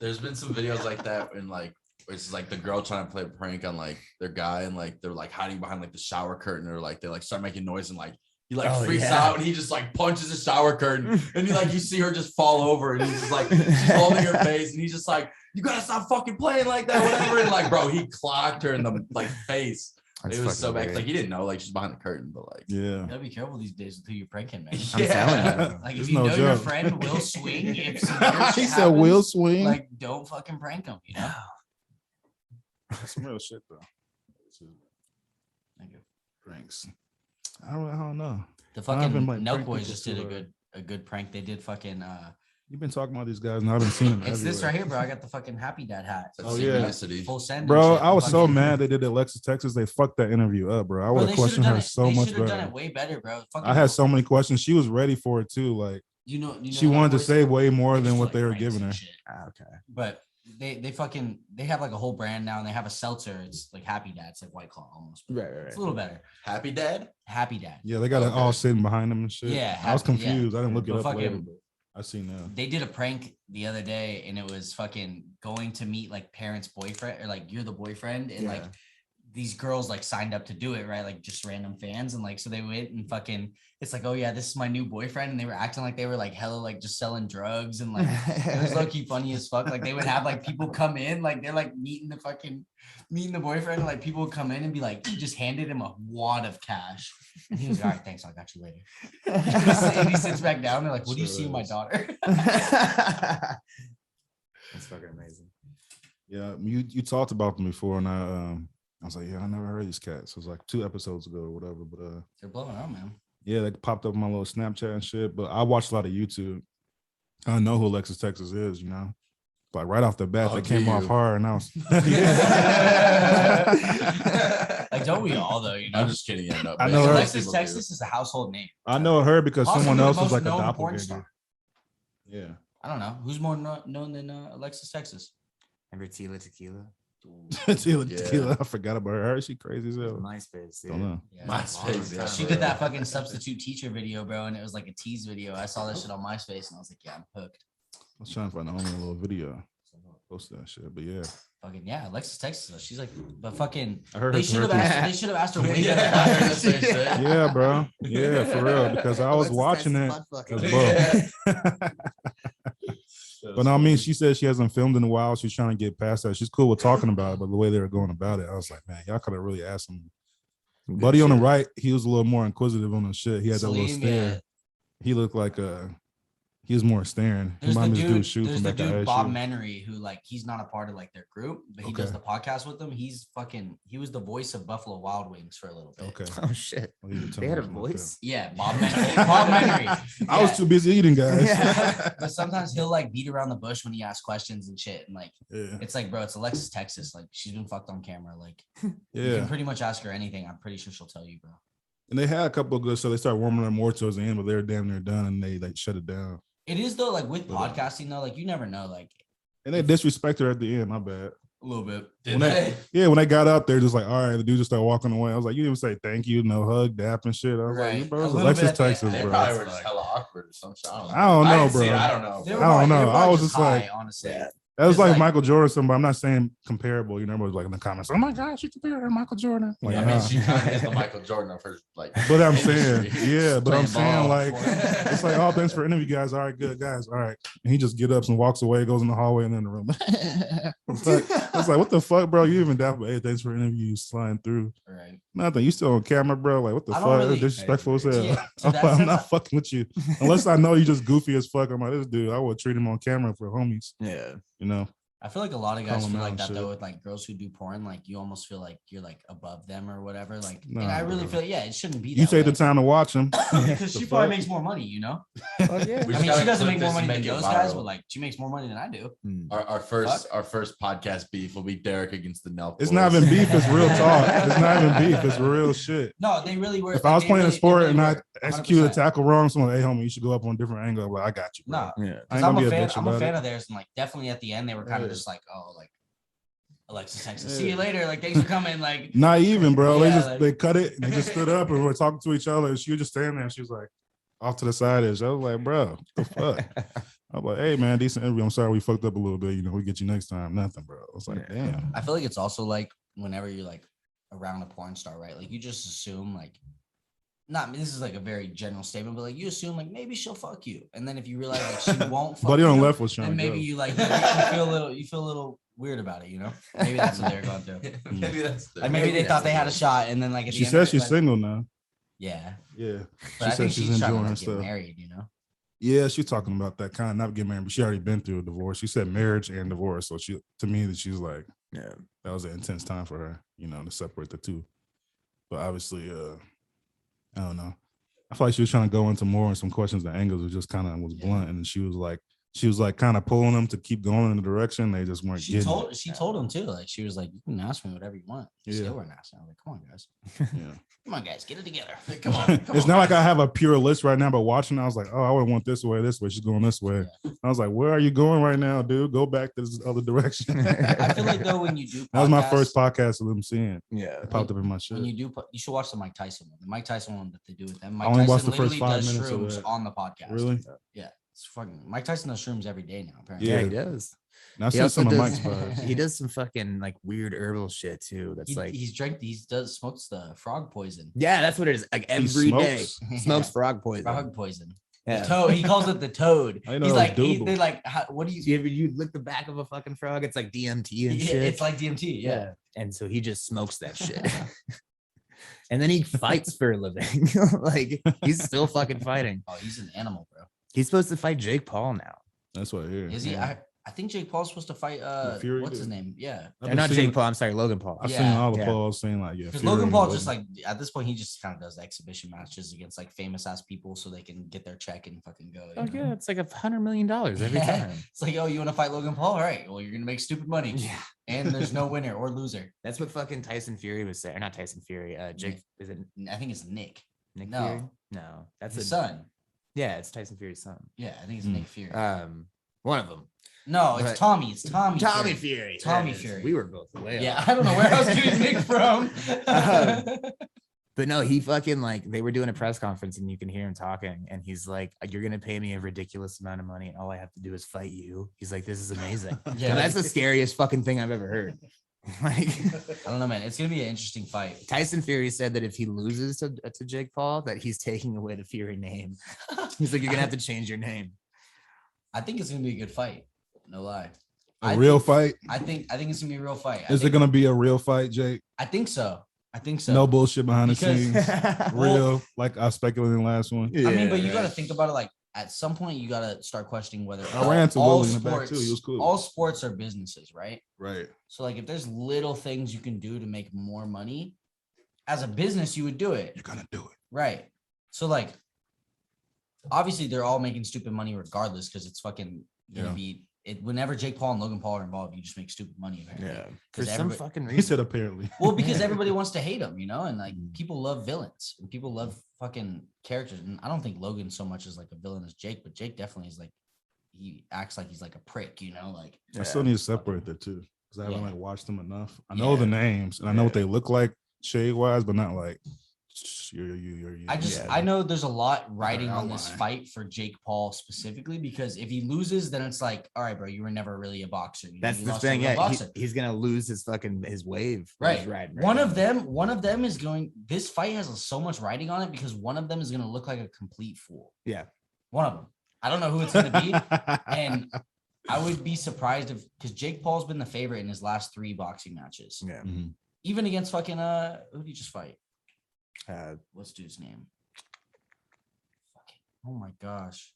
There's been some videos like that, and like it's like the girl trying to play a prank on like their guy, and like they're like hiding behind like the shower curtain, or like they like start making noise, and like he like Oh, freaks yeah. out, and he just like punches the shower curtain, and you see her just fall over, and he's just like she's holding her face, and he's just like, you gotta stop fucking playing like that, whatever. And like, bro, he clocked her in the like face. That's It was so fucking bad. weird. Like he didn't know, like she's behind the curtain, but like Yeah. You gotta be careful these days with who you're pranking, man. I'm telling you. Like It's if you no know your joke. friend will swing, if some weird He shit said, "Will happens, swing." like don't fucking prank him, you know? That's some real shit though. Thank you. Pranks. I don't know. The I've been, fucking like, Nelk pranking Boys people just did too, a good prank. They did fucking You've been talking about these guys, and I haven't seen them. it's this everywhere. right here, bro. I got the fucking Happy Dad hat. that's Oh, yeah. synchronicity. Full send. and Bro, shit. I was so Fucking- mad they did Alexis Texas. They fucked that interview up, bro. I Bro, would they have should've questioned done her it- so they much should've done better. it way better, bro. Fucking I had so many questions. She was ready for it too. Like you know she how wanted to boys say do? way more They than just what like they were pranks giving and her. shit. Ah, okay. But they have like a whole brand now, and they have a seltzer. It's like Happy Dad. It's like White Claw almost. but Right. It's a little better. Happy Dad? Happy Dad. Yeah, they got it Okay. all sitting behind them and shit. Yeah, I was happy- yeah. confused. I didn't look it But up later, fucking- but I see now. They did a prank the other day, and it was fucking going to meet like parents' boyfriend, or like you're the boyfriend, and like Yeah. these girls like signed up to do it, right? Like just random fans, and like so they went and fucking. It's like, oh yeah, this is my new boyfriend, and they were acting like they were like hella like just selling drugs, and like it was low key funny as fuck. Like they would have like people come in, like they're like meeting the boyfriend, and like people would come in and be like, he just handed him a wad of cash, and he was like, all right, thanks, I got you later. And he sits back down. They're like, what do you Sure see in my is. daughter? That's fucking amazing. Yeah, you talked about them before, and I was like, yeah, I never heard these cats. It was like 2 episodes ago or whatever. But They're blowing up, man. yeah, they popped up on my little Snapchat and shit. But I watched a lot of YouTube. I know who Alexis Texas is, you know. Like right off the bat, Oh, they do came off you? hard, and I was Like, don't we all though? You know, I'm just kidding. Yeah, no, I but know her. Alexis people do. Texas is a household name. I know her because Possibly someone the else was most like a known porn doppelganger. star. Yeah, I don't know. Who's more known than Alexis Texas? Remember Tequila? Tequila. I forgot about her. She crazy as hell. MySpace. Don't know. Yeah, MySpace, yeah. She did that fucking substitute teacher video, bro, and it was like a tease video. I saw that shit on MySpace, and I was like, yeah, I'm hooked. I was trying to find the only little video. Post that shit, but yeah. Fucking yeah, Alexis Texas. Though. She's like, but fucking. I heard They her should have twerking. asked. They should have asked her way Yeah, better. I heard the same shit. Yeah, bro. Yeah, for real. Because I was watching it. 'Cause, bro. But no, I mean, she said she hasn't filmed in a while. She's trying to get past that. She's cool with talking about it, but the way they were going about it, I was like, man, y'all could have really asked him. Buddy on the right, he was a little more inquisitive on the shit. He had that little Salim, stare. yeah. He looked like he was more staring. He There's the reminded me of dude, Shoot there's from the back at dude Bob ISU. Menery, who like he's not a part of like their group, but he does Okay. the podcast with them. He was the voice of Buffalo Wild Wings for a little bit. Okay. Oh shit. Well, you They had a tell me about voice. Yeah, Bob Menery. Bob Menery. that. I was too busy eating, guys. Yeah. But sometimes he'll like beat around the bush when he asks questions and shit. And like Yeah. it's like, bro, it's Alexis Texas. Like she's been fucked on camera. Like you Yeah. can pretty much ask her anything. I'm pretty sure she'll tell you, bro. And they had a couple of good, so they started warming up more towards the end, but they're damn near done and they like shut it down. It is though, like with But, podcasting though, like you never know, like And they disrespect her at the end, my bad. a little bit. Did When they? Yeah, when they got up there, just like, all right, the dude just started walking away. I was like, you didn't even say thank you, no hug, dap and shit. I was Right. like, bro, A it's little Alexis bit at the end. Texas, They bro. probably were just hella awkward or some shit. I don't know, didn't see it. bro. I don't know. They were I don't probably- know. they were I probably was just like- high, honestly. Yeah. That was It's like like- Michael Jordan, something, but I'm not saying comparable. You know, everybody's like in the comments, oh my gosh, you compare her to Michael Jordan. Like, I nah. mean, she kind of is the Michael Jordan of her, like. But I'm saying, industry. yeah, but I'm Playing saying ball. like, it's like, oh, thanks for interview, guys. All right, good, guys. All right. And he just get up and walks away, goes in the hallway and in the room. It's like, what the fuck, bro? You even dap, hey, thanks for interview, you sliding through. Right. Nothing. You still on camera, bro. Like, what the I fuck? don't really- Disrespectful as hell. Yeah, to I'm, that I'm sense, not fucking with you. Unless I know you just goofy as fuck. I'm like, this dude, I would treat him on camera for homies, Yeah. you know? I feel like a lot of guys Call 'em feel out like and that shit. though with like girls who do porn. Like you almost feel like you're like above them or whatever. Like, Nah, and I really bro. feel yeah, it shouldn't be. You that take the way. time to watch him. because The she probably fuck? makes more money, you know. We I just mean, gotta she doesn't clip make more this money and than make it those guys, viral. but like she makes more money than I do. Our first podcast beef will be Derek against the Nelk. It's boys. not even beef. It's real talk. It's not even beef. It's real shit. No, they really were. If I was playing a sport and I executed a 100%. tackle wrong, someone, hey, homie, you should go up on a different angle. I'm like, I got you. Bro. No, Yeah. I ain't I'm gonna a be a fan. bitch I'm a about fan it. of theirs, and like definitely at the end they were kind of Yeah. just like, oh, like Alexis Texas, Yeah. see you later. Like thanks for coming. Like Not even, bro. Yeah, They they cut it and they just stood up and were talking to each other. And she was just standing there. And she was like, off to the side. I was like, bro, what the fuck? I'm like, hey, man, decent interview. I'm sorry we fucked up a little bit. You know, we get you next time. Nothing, bro. I was like, damn. I feel like it's also like whenever you're like around a porn star, right? Like you just assume like. Not this is like a very general statement, but like you assume like maybe she'll fuck you, and then if you realize like she won't, fuck Buddy on you, left was trying then to maybe go. you like you feel a little weird about it, you know? Maybe that's what they're going through. Maybe that's the, Like maybe they thought they had a shot, and then like at She the end says of it, she's like, single now. Yeah, Yeah. but I She think said she's she's trying to enjoying her like, get stuff. married, you know? Yeah, she's talking about that kind of not getting married, but she already been through a divorce. She said marriage and divorce. So she to me that she's like, Yeah. that was an intense time for her, you know, to separate the two. But obviously, I don't know. I feel like she was trying to go into more and some questions. The angles was just kind of was blunt, and she was like kind of pulling them to keep going in the direction. They just weren't She getting. told him too. Like she was like, "You can ask me whatever you want." She Yeah. still weren't asking. I was like, "Come on, guys, Yeah. come on, guys, get it together. Come on." Come It's on, not like I guys." have a pure list right now, but watching, I was like, oh, I would want this way. She's going this way. I was like, where are you going right now, dude? Go back to this other direction. I feel like though when you do, That was my podcasts- first podcast of them seeing. Yeah. It popped up in my shit. When you do, you should watch the Mike Tyson one. The Mike Tyson one that they do with them. I Mike only Tyson watched the first literally 5 does minutes of shrooms that. on the podcast. Really? Yeah, it's fucking. Mike Tyson does shrooms every day now. Apparently. Yeah, Yeah. he does. And I He see also some of does- Mike's bars. He does some fucking like weird herbal shit too. That's like Smokes the frog poison. yeah, that's what it is. Like every day smokes? smokes frog poison. Frog poison. Yeah. The toad. He calls it the toad. I didn't know He's it was like, doable. they're like, what do you? You lick the back of a fucking frog, it's like DMT and Yeah, shit. it's like DMT. Yeah. And so he just smokes that shit. And then he fights for a living. Like he's still fucking fighting. Oh, he's an animal, bro. He's supposed to fight Jake Paul now. That's what I hear. Is he? Yeah. I think Jake Paul's supposed to fight. Fury, What's his dude. name? Yeah. I've Or been not seeing- Jake Paul, I'm sorry, Logan Paul. I've Yeah. seen all the Yeah. polls saying like, yeah. Because Fury Logan and Paul Logan. just like at this point he just kind of does exhibition matches against like famous ass people so they can get their check and fucking go. Oh you know? yeah, it's like $100 million every Yeah. time. It's like, oh, you want to fight Logan Paul? All right. Well, you're gonna make stupid money. Yeah. And there's no winner or loser. That's what fucking Tyson Fury was saying. Or not Tyson Fury. Jake is it I think it's Nick. Nick No. Fury? No, that's His a son. Yeah, it's Tyson Fury's son. Yeah, I think it's Hmm. Nick Fury. One of them. No, it's But- Tommy. It's Tommy. Tommy Fury. Fury. Tommy There it is. Fury. We were both way off. Yeah, I don't know where I was getting Nick from. But no, he fucking like they were doing a press conference and you can hear him talking and he's like, "You're gonna pay me a ridiculous amount of money and all I have to do is fight you." He's like, "This is amazing." Yeah. And that's the scariest fucking thing I've ever heard. Like, I don't know, man. It's gonna be an interesting fight. Tyson Fury said that if he loses to Jake Paul, that he's taking away the Fury name. He's like, "You're gonna have to change your name." I think it's gonna be a good fight. No lie. A real fight? I think it's gonna be a real fight. Is it gonna be a real fight, Jake? I think so. No bullshit behind Because- the scenes. Real, like I speculated in the last one. I mean, but you got to think about it. Like at some point, you got to start questioning whether I ran to all Willie in the back sports, too. He was cool. all sports are businesses, right? Right. So like, if there's little things you can do to make more money, as a business, you would do it, You're gonna do it. right? So like, obviously, they're all making stupid money regardless because it's fucking gonna be it. Whenever Jake Paul and Logan Paul are involved, you just make stupid money. Apparently. For 'Cause some everybody- fucking He reason. said apparently. Well, because everybody wants to hate him, you know, and like people love villains and people love fucking characters. And I don't think Logan so much is like a villain as Jake, but Jake definitely is like, he acts like he's like a prick, you know, like I still need to separate the two because I haven't Yeah. like watched them enough. I know Yeah. the names and I know what they look like shade wise, but not like you're you. I know there's a lot riding on this outline. fight for Jake Paul specifically because if he loses, then it's like, all right, bro, you were never really a boxer. That's You the lost to a thing. real Yeah, boxer. he's gonna lose his fucking his wave. Right. He's riding One now. of them is going. This fight has so much riding on it because one of them is going to look like a complete fool. Yeah. One of them. I don't know who it's going to be, and I would be surprised if because Jake Paul's been the favorite in his last 3 boxing matches, Yeah. even against fucking who did he just fight? What's dude's name? Fucking, oh my gosh.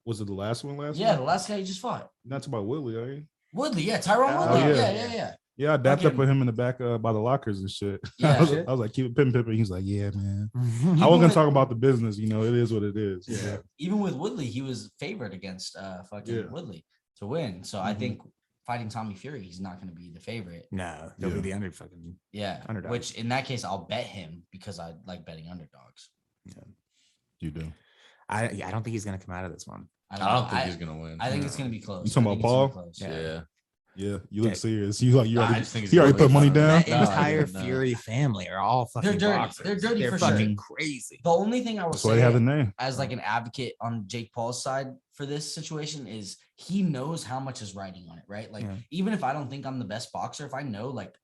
Was it the last one? Yeah, the last guy he just fought. That's about Willie, are you? Woodley, yeah, Tyrone Oh, Woodley. yeah. Yeah. Yeah, I dapped up Fucking- with him in the back by the lockers and shit. Yeah. I was like, keep it pimping. He's like, yeah, man. I Even wasn't gonna with- talk about the business, you know, it is what it is. Yeah. Even with Woodley, he was favored against fucking Yeah. Woodley to win. So I Mhm. think fighting Tommy Fury, he's not going to be the favorite. No, they'll Yeah. be the under fucking. Yeah, Underdog. which in that case, I'll bet him because I like betting underdogs. You do. I don't think he's gonna come out of this one. I I don't think he's gonna win. I think it's going to be close. You talking I think about it's gonna be Paul? close. Yeah. Yeah, you look Okay. serious. You like you Nah, I already, just think he's he already gonna put money win. down. That No, I entire didn't know. Fury family are all fucking They're dirty. boxers. They're dirty They're for fucking sure. crazy. The only thing I will That's why they have the say name. as like an advocate on Jake Paul's side for this situation is he knows how much is riding on it, right? Like Yeah. even if I don't think I'm the best boxer, if I know like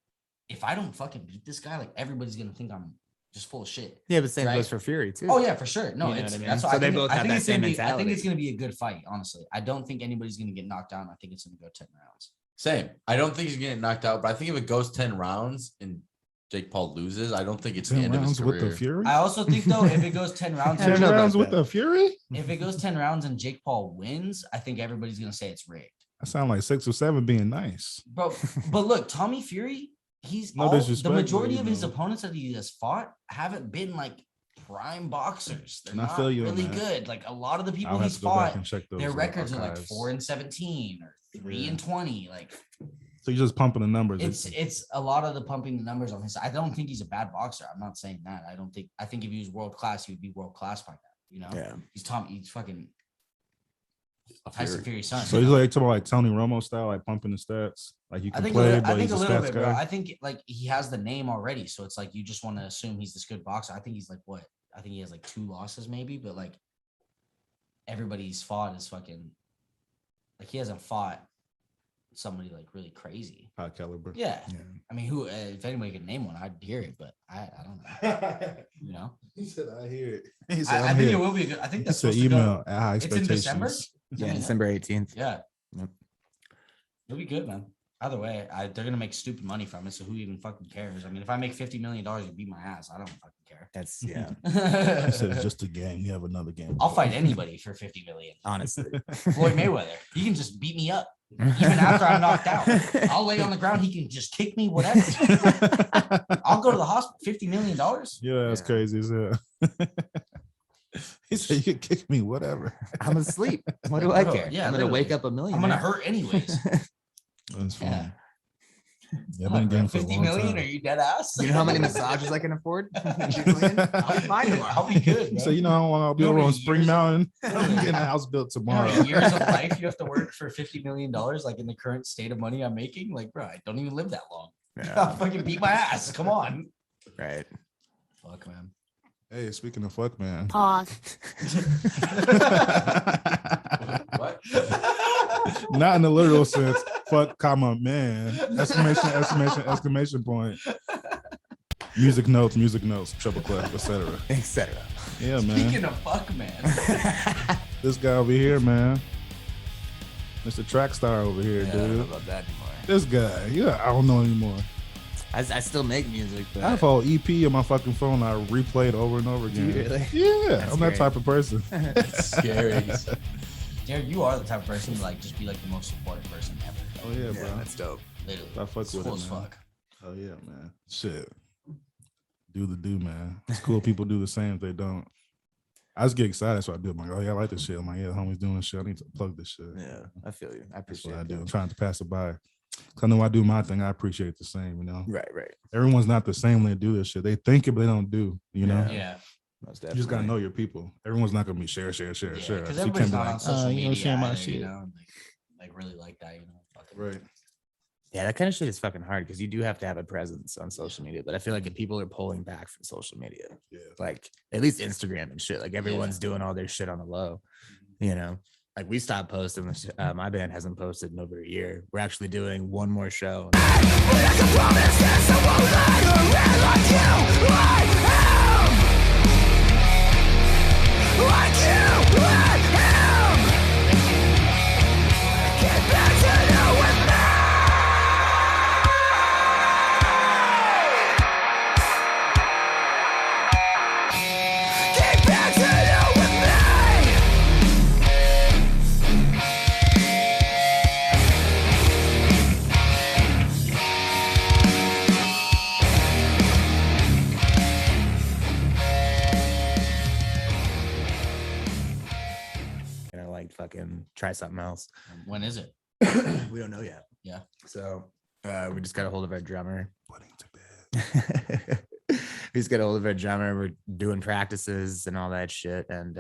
if I don't fucking beat this guy, like everybody's gonna think I'm just full of shit. Yeah, but same Right. goes for Fury too. Oh yeah, for sure. No, You know it's what I mean? that's why So I they think, both I have think that it's gonna same be. I think mentality. it's gonna be a good fight. Honestly, I don't think anybody's gonna get knocked down. I think it's gonna go 10 rounds. Same. I don't think he's getting knocked out, but I think if it goes 10 rounds and Jake Paul loses, I don't think it's the 10 end of his rounds with career. the Fury. I also think though, if it goes 10 rounds, I don't 10 know about rounds with that. the Fury. if it goes 10 rounds and Jake Paul wins, I think everybody's gonna say it's rigged. That sound like 6 or 7 being nice. But look, Tommy Fury, he's No all, the disrespect, majority but, of you his know. opponents that he has fought haven't been like prime boxers. They're And I not feel you on really that. good. Like a lot of the people I'll have he's to go back fought, and check those. their records are like archives. 4-17 or 3-20. Like So you're just pumping the numbers. it's a lot of the pumping the numbers on his side. I don't think he's a bad boxer. I'm not saying that. I think if he was world class, he would be world class by now. You know, Yeah. he's fucking Tyson Fury's son. So he's like talking about like Tony Romo style, like pumping the stats. Like you I can think play, I but think he's a a little stats bit, bro. guy. I think like he has the name already, so it's like you just want to assume he's this good boxer. I think he's like what? I think he has like 2 losses maybe, but like everybody he's fought is fucking like he hasn't fought somebody like really crazy. High caliber. Yeah, Yeah. I mean, who? If anybody could name one, I'd hear it, but I don't know. You know, He said, "I hear it." He said, I "I'm think here." it will be a good. I think He that's said, supposed to go. "Email at high It's in December. expectations." Yeah, December 18th. Yeah, Yep. it'll be good, man. Either way, they're gonna make stupid money from it. So who even fucking cares? I mean, if I make $50 million, you beat my ass. I don't fucking care. That's yeah. He said, "It's just a game. You have another game." I'll fight anybody for 50 million. Honestly. Floyd Mayweather, he can just beat me up even after I'm knocked out. I'll lay on the ground. He can just kick me, whatever. I'll go to the hospital. $50 million. Yeah, that's Yeah. crazy as hell. He said, "You can kick me, whatever." I'm asleep. What do I Bro, care? yeah, I'm gonna literally. wake up a million. I'm gonna hurt anyways. That's funny. Yeah. Yeah, I've been getting for a 50 long million? time. Are you dead ass? You know how many massages I can afford? 2 million? I'll be fine tomorrow. I'll be good. So Bro. you know how long I'll be You know over how on many Spring years of- Mountain? I'm getting a house built You know how tomorrow. many years of life you have to work for $50 million, like in the current state of money I'm making? Like, bro, I don't even live that long. I'll Yeah, fucking beat my ass. Come on. right. Fuck, man. Hey, speaking of fuck, man. Pause. What? Not in the literal sense. Fuck, comma, man. Exclamation, exclamation, exclamation point. Music notes, triple clef, etc. Etc. Yeah, man. Speaking of fuck, man. This guy over here, man. Mr. Track Star over here, Yeah, I don't know dude. about that anymore. This guy, yeah, I don't know anymore. I still make music, but I have a whole EP on my fucking phone. I replay it over and over Do you again. really? Yeah, That's I'm that great. type of person. It's scary. Jared, you are the type of person to like just be like the most supportive person ever. Oh yeah, yeah, bro. that's dope. Literally. I fuck It's with cool it, as man. fuck. Oh yeah, man. Shit. Do the do, man. It's cool. People do the same if they don't. I just get excited, so I do. I'm like, oh yeah, I like this shit. I'm like, yeah, homie's doing this shit. I need to plug this shit. Yeah, I feel you. I That's appreciate what I it. do. I'm trying to pass it by. 'Cause I know I do my thing. I appreciate the same, you know. Right, right. Everyone's not the same when they do this shit. They think it, but they don't do, you know. Yeah. Yeah. Most You just gotta definitely. know your people. Everyone's not gonna be share. Because So you everybody's can't be not like, on social you media, know, share my either, shit. you know, like really like that, you know. Fucking- Right. Yeah, that kind of shit is fucking hard because you do have to have a presence on social media. But I feel like if people are pulling back from social media, Yeah. like at least Instagram and shit, like everyone's doing all their shit on the low, you know. Like we stopped posting. My band hasn't posted in over a year. We're actually doing one more show. And I like fucking try something else. When is it? We don't know yet. Yeah. So we just got a hold of our drummer. Putting to bed. We just got a hold of our drummer. We're doing practices and all that shit, and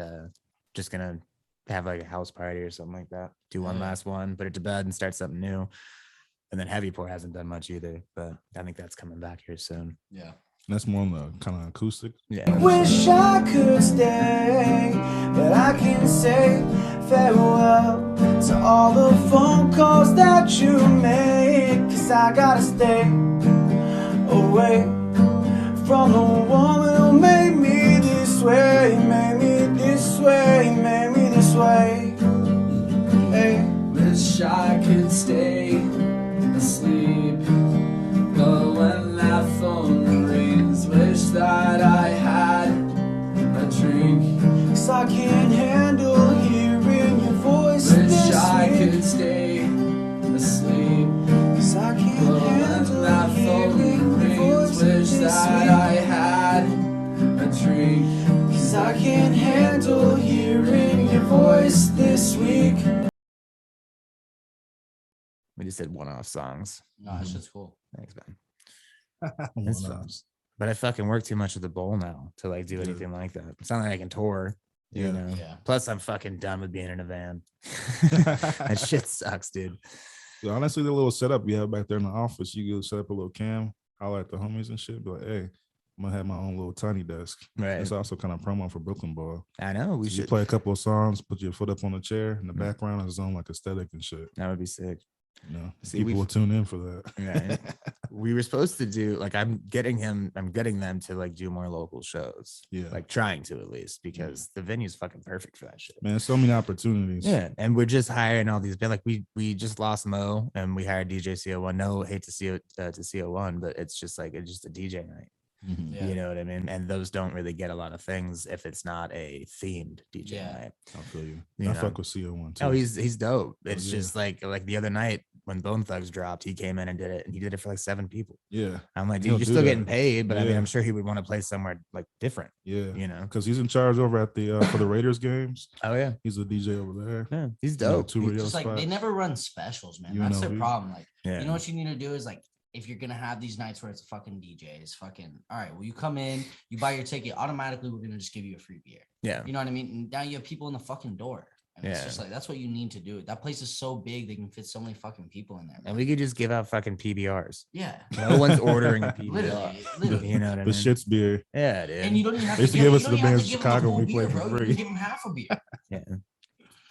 just gonna have like a house party or something like that. Do one Yeah. last one, put it to bed, and start something new. And then Heavy Pour hasn't done much either, but I think that's coming back here soon. Yeah. That's more on the kind of acoustic. Yeah. Wish I could stay, but I can say farewell to all the phone calls that you make. 'Cause I gotta stay away from the woman who made me this way, made me this way, made me this way. Hey. Wish I could stay asleep, but when that phone rings, wish that I had a drink. 'Cause I can't handle hearing your voice. Wish I could stay asleep, 'cause I can't handle that phone rings. Wish that I had a drink. 'Cause I can't handle hearing your voice this week. We just did one-off songs. No, that shit's cool. Thanks, man. That's fun. But I fucking work too much with the bowl now to like do Yeah. anything like that. It's not like I can tour, you Yeah. know. Yeah. Plus, I'm fucking done with being in a van. That shit sucks, dude. Yeah, honestly, the little setup you have back there in the office, you go set up a little cam, holler at the homies and shit. Be like, hey, I'm gonna have my own little tiny desk. Right. It's also kind of promo for Brooklyn Ball. I know. We So you should. play a couple of songs, put your foot up on the chair in the Mhm. background, it's on like aesthetic and shit. That would be sick. You know, See, people we've- will tune in for that. Right. We were supposed to do like I'm getting them to like do more local shows. Yeah, Like trying to at least because the venue's fucking perfect for that shit. man, so many opportunities. Yeah, and we're just hiring all these. Like we just lost Mo, and we hired DJ CO1. No hate to see it to CO1, but it's just like it's just a DJ night. Mhm. Yeah. You know what I mean? And those don't really get a lot of things if it's not a themed DJ Yeah. night. I feel you. You I know. fuck with CO1 too. Oh, he's dope. It's yeah. just like the other night when Bone Thugs dropped, he came in and did it, and he did it for like 7 people. yeah, I'm like, dude, He'll you're do still that. getting paid, but I mean, Yeah. I'm sure he would want to play somewhere like different. yeah. You know? Because he's in charge over at the for the Raiders games. Oh yeah, He's a DJ over there. yeah, he's You know, dope. 2 He's radio Just like they spots. never run specials, man. You That's know, their problem. Like, Yeah. you know what you need to do is like if you're gonna have these nights where it's a fucking DJ, it's fucking all right. Well, you come in, you buy your ticket, automatically we're gonna just give you a free beer. Yeah. You know what I mean? And now you have people in the fucking door. And it's just like that's what you need to do. That place is so big, they can fit so many fucking people in there. Man. And we could just give out fucking PBRs. Yeah. No one's ordering a PBR. Literally. You know what I mean? The shit's beer. Yeah, dude. And you don't even have They to used to give us the bands in Chicago when we beer, played for bro. free. You can give them half a beer. Yeah.